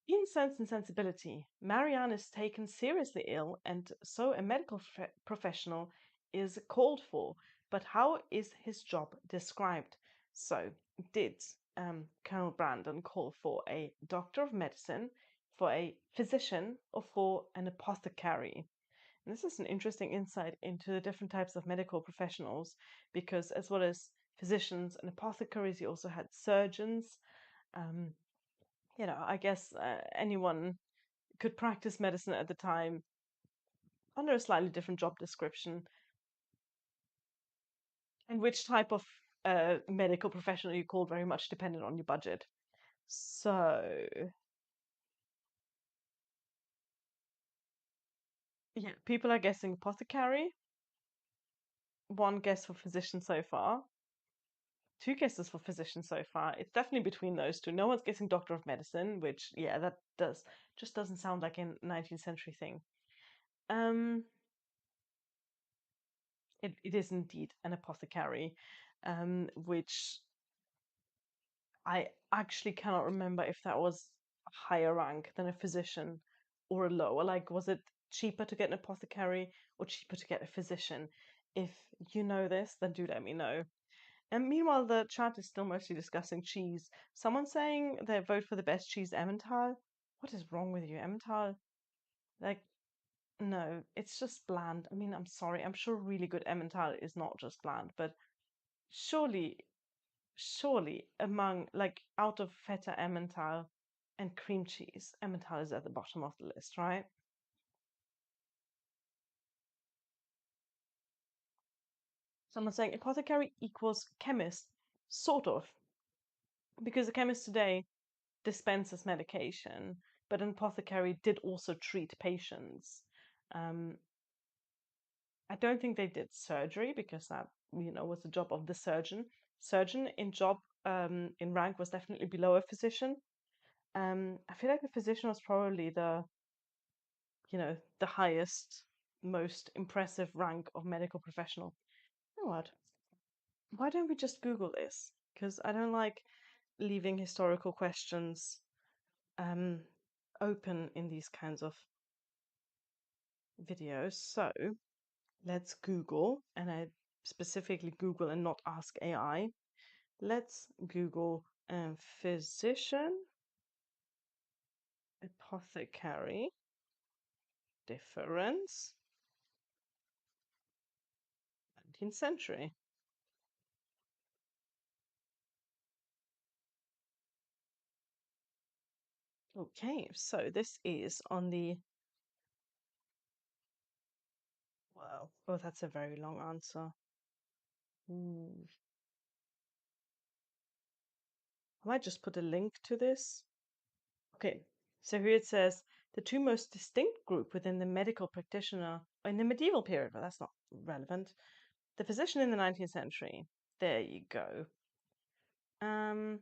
In Sense and Sensibility, Marianne is taken seriously ill, and so a medical professional is called for. But how is his job described? So, did Colonel Brandon call for a doctor of medicine, for a physician, or for an apothecary? And this is an interesting insight into the different types of medical professionals, because as well as physicians and apothecaries, you also had surgeons. Um, I guess anyone could practice medicine at the time under a slightly different job description. And which type of medical professional you call very much dependent on your budget. So, yeah, people are guessing apothecary. One guess for physician so far. Two guesses for physician so far. It's definitely between those two. No one's guessing doctor of medicine, which, yeah, that just doesn't sound like a 19th century thing. Um, it is indeed an apothecary, which I actually cannot remember if that was a higher rank than a physician or a lower. Like, was it cheaper to get an apothecary or cheaper to get a physician? If you know this, then do let me know. And meanwhile, the chat is still mostly discussing cheese. Someone's saying they vote for the best cheese, Emmental. What is wrong with you, Emmental? Like, no, it's just bland. I mean, I'm sorry. I'm sure really good Emmental is not just bland, but surely among like out of feta Emmental and cream cheese, Emmental is at the bottom of the list, right? Someone's saying apothecary equals chemist, sort of, because a chemist today dispenses medication, but an apothecary did also treat patients. Um, I don't think they did surgery because that was the job of the surgeon. Surgeon in job in rank was definitely below a physician. I feel like the physician was probably the highest, most impressive rank of medical professional. You know what? Why don't we just Google this? Because I don't like leaving historical questions um, open in these kinds of videos. So let's Google, and I specifically Google and not ask AI. Let's Google physician, apothecary, difference, 19th century. Okay, so this is on the, well, oh, that's a very long answer. Ooh. I might just put a link to this. Okay, so here it says the two most distinct group within the medical practitioner in the medieval period, but that's not relevant. The physician in the 19th century. There you go. Um,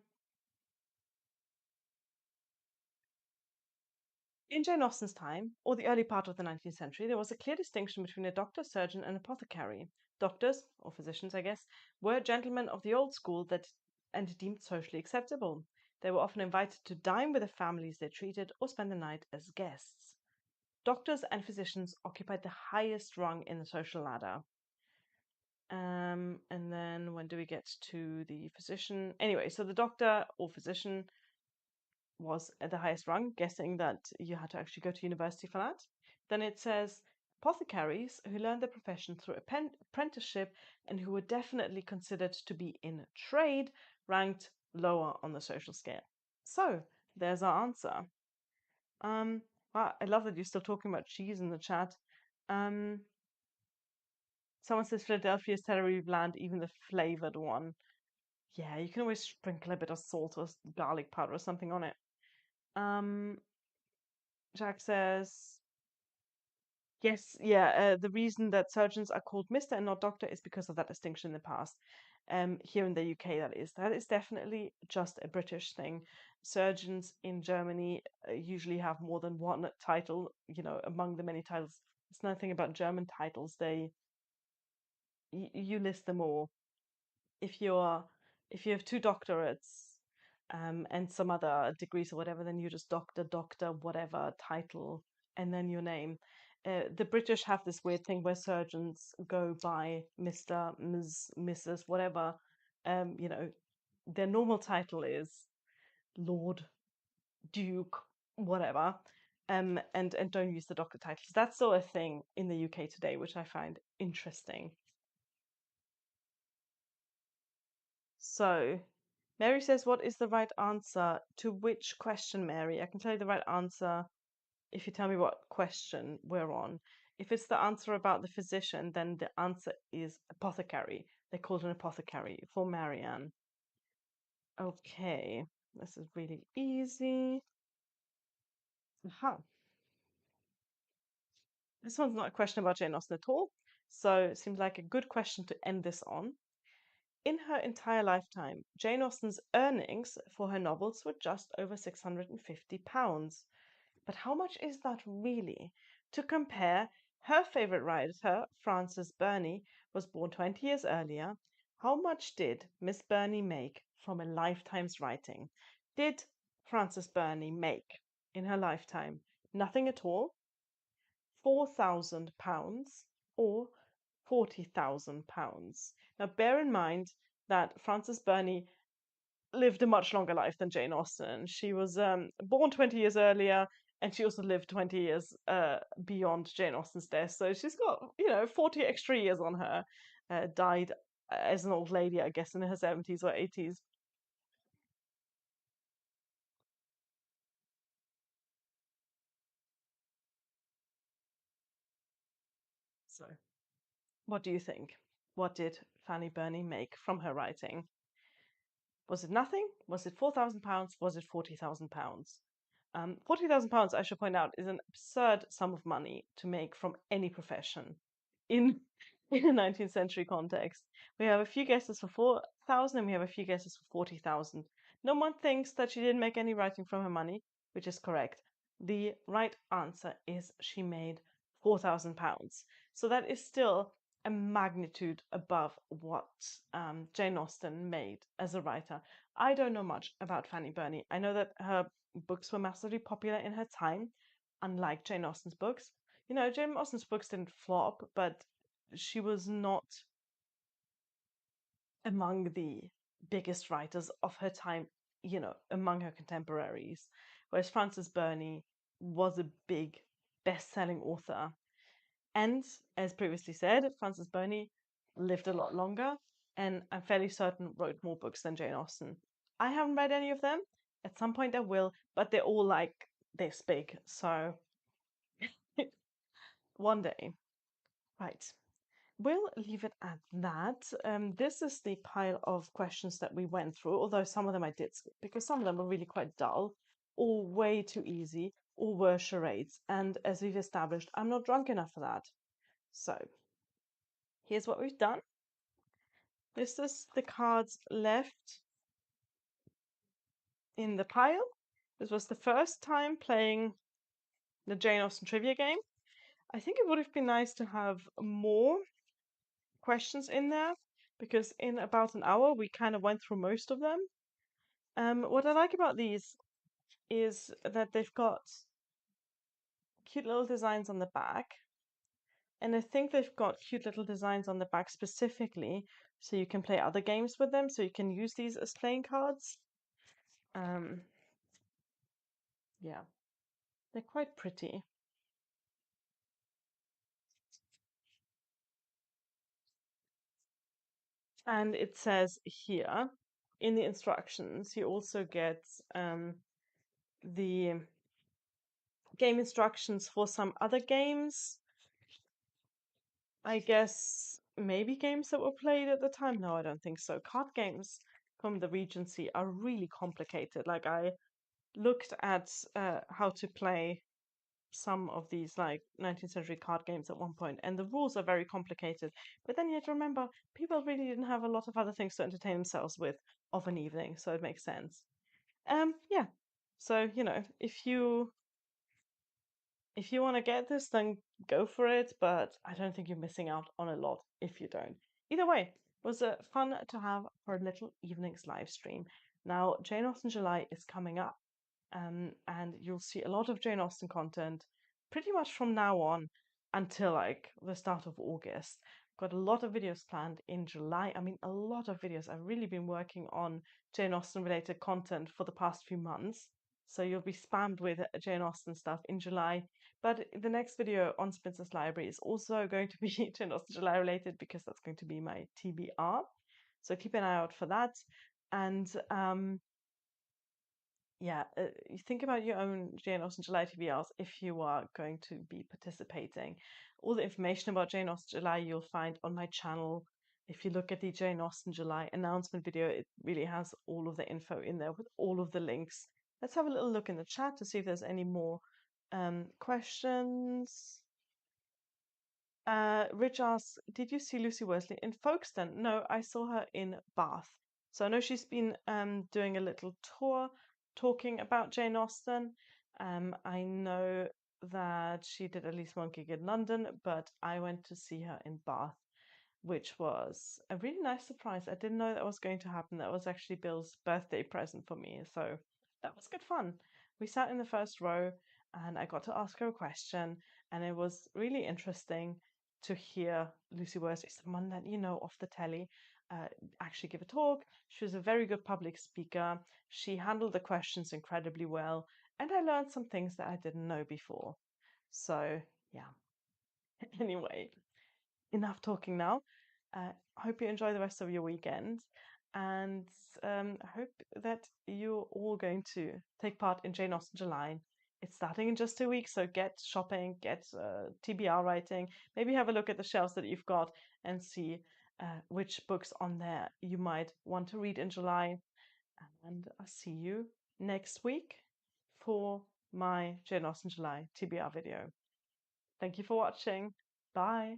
In Jane Austen's time, or the early part of the 19th century, there was a clear distinction between a doctor, surgeon, and apothecary. Doctors, or physicians, I guess, were gentlemen of the old school that and deemed socially acceptable. They were often invited to dine with the families they treated or spend the night as guests. Doctors and physicians occupied the highest rung in the social ladder. And then when do we get to the physician? Anyway, so the doctor or physician was at the highest rung, guessing that you had to actually go to university for that. Then it says apothecaries who learned their profession through apprenticeship and who were definitely considered to be in trade ranked lower on the social scale. So there's our answer. Wow, I love that you're still talking about cheese in the chat. Um, Someone says Philadelphia is terribly bland, even the flavored one. Yeah, you can always sprinkle a bit of salt or garlic powder or something on it. Um, Jack says, yes, yeah, the reason that surgeons are called Mr. and not Doctor is because of that distinction in the past. Here in the UK, that is definitely just a British thing. Surgeons in Germany usually have more than one title, among the many titles. It's nothing about German titles. You list them all. If you're if you have two doctorates, and some other degrees or whatever, then you just doctor, whatever title, and then your name. The British have this weird thing where surgeons go by Mr., Ms., Mrs., whatever. Their normal title is Lord, Duke, whatever, and don't use the doctor titles. That's still a thing in the UK today, which I find interesting. So, Mary says, what is the right answer to which question, Mary? I can tell you the right answer if you tell me what question we're on. If it's the answer about the physician, then the answer is apothecary. They called an apothecary for Marianne. Okay, this is really easy. Aha. This one's not a question about Jane Austen at all, so it seems like a good question to end this on. In her entire lifetime, Jane Austen's earnings for her novels were just over £650. But how much is that really? To compare, her favourite writer, Frances Burney, was born 20 years earlier. How much did Miss Burney make from a lifetime's writing? Did Frances Burney make in her lifetime nothing at all, £4,000, or £40,000? Now, bear in mind that Frances Burney lived a much longer life than Jane Austen. She was born 20 years earlier, and she also lived 20 years beyond Jane Austen's death. So she's got, 40 extra years on her. Died as an old lady, I guess, in her 70s or 80s. So, what do you think? What did Fanny Burney make from her writing? Was it nothing? Was it £4,000? Was it £40,000? £40,000, I should point out, is an absurd sum of money to make from any profession in in a 19th century context. We have a few guesses for 4,000 and we have a few guesses for 40,000. No one thinks that she didn't make any writing from her money, which is correct. The right answer is she made £4,000. So that is still a magnitude above what Jane Austen made as a writer. I don't know much about Fanny Burney. I know that her books were massively popular in her time, unlike Jane Austen's books. Jane Austen's books didn't flop, but she was not among the biggest writers of her time, among her contemporaries. Whereas Frances Burney was a big best-selling author. And as previously said, Frances Burney lived a lot longer and I'm fairly certain wrote more books than Jane Austen. I haven't read any of them. At some point I will, but they're all like this big. So one day. Right. We'll leave it at that. This is the pile of questions that we went through, although some of them I did skip because some of them were really quite dull, or way too easy, or were charades. And as we've established, I'm not drunk enough for that. So here's what we've done. This is the cards left in the pile. This was the first time playing the Jane Austen trivia game. I think it would have been nice to have more questions in there because in about an hour we kind of went through most of them. What I like about these is that they've got cute little designs on the back. And I think they've got cute little designs on the back specifically so you can play other games with them, so you can use these as playing cards. Yeah, they're quite pretty. And it says here in the instructions, you also get the game instructions for some other games. I guess maybe games that were played at the time. No, I don't think so. Card games from the Regency are really complicated. Like I looked at how to play some of these like 19th century card games at one point, and the rules are very complicated. But then you have to remember, people really didn't have a lot of other things to entertain themselves with of an evening, so it makes sense. Yeah. So if you want to get this, then go for it. But I don't think you're missing out on a lot if you don't. Either way, it was fun to have for a little evening's live stream. Now, Jane Austen July is coming up, and you'll see a lot of Jane Austen content pretty much from now on until like the start of August. Got a lot of videos planned in July. I mean, a lot of videos. I've really been working on Jane Austen related content for the past few months. So you'll be spammed with Jane Austen stuff in July. But the next video on Spinster's Library is also going to be Jane Austen July related because that's going to be my TBR. So keep an eye out for that. And yeah, you think about your own Jane Austen July TBRs if you are going to be participating. All the information about Jane Austen July you'll find on my channel. if you look at the Jane Austen July announcement video, it really has all of the info in there with all of the links. Let's have a little look in the chat to see if there's any more questions. Rich asks, did you see Lucy Worsley in Folkestone? No, I saw her in Bath. So I know she's been doing a little tour talking about Jane Austen. I know that she did at least one gig in London, but I went to see her in Bath, which was a really nice surprise. I didn't know that was going to happen. That was actually Bill's birthday present for me. So that was good fun. We sat in the first row and I got to ask her a question, and it was really interesting to hear Lucy Worsley, someone that you know off the telly, actually give a talk. She was a very good public speaker. She handled the questions incredibly well, and I learned some things that I didn't know before. So, yeah. Anyway, enough talking now. I hope you enjoy the rest of your weekend, and I hope that you're all going to take part in Jane Austen July. It's starting in just 2 weeks, so get shopping, get TBR writing, maybe have a look at the shelves that you've got and see which books on there you might want to read in July. And I'll see you next week for my Jane Austen July TBR video. Thank you for watching. Bye.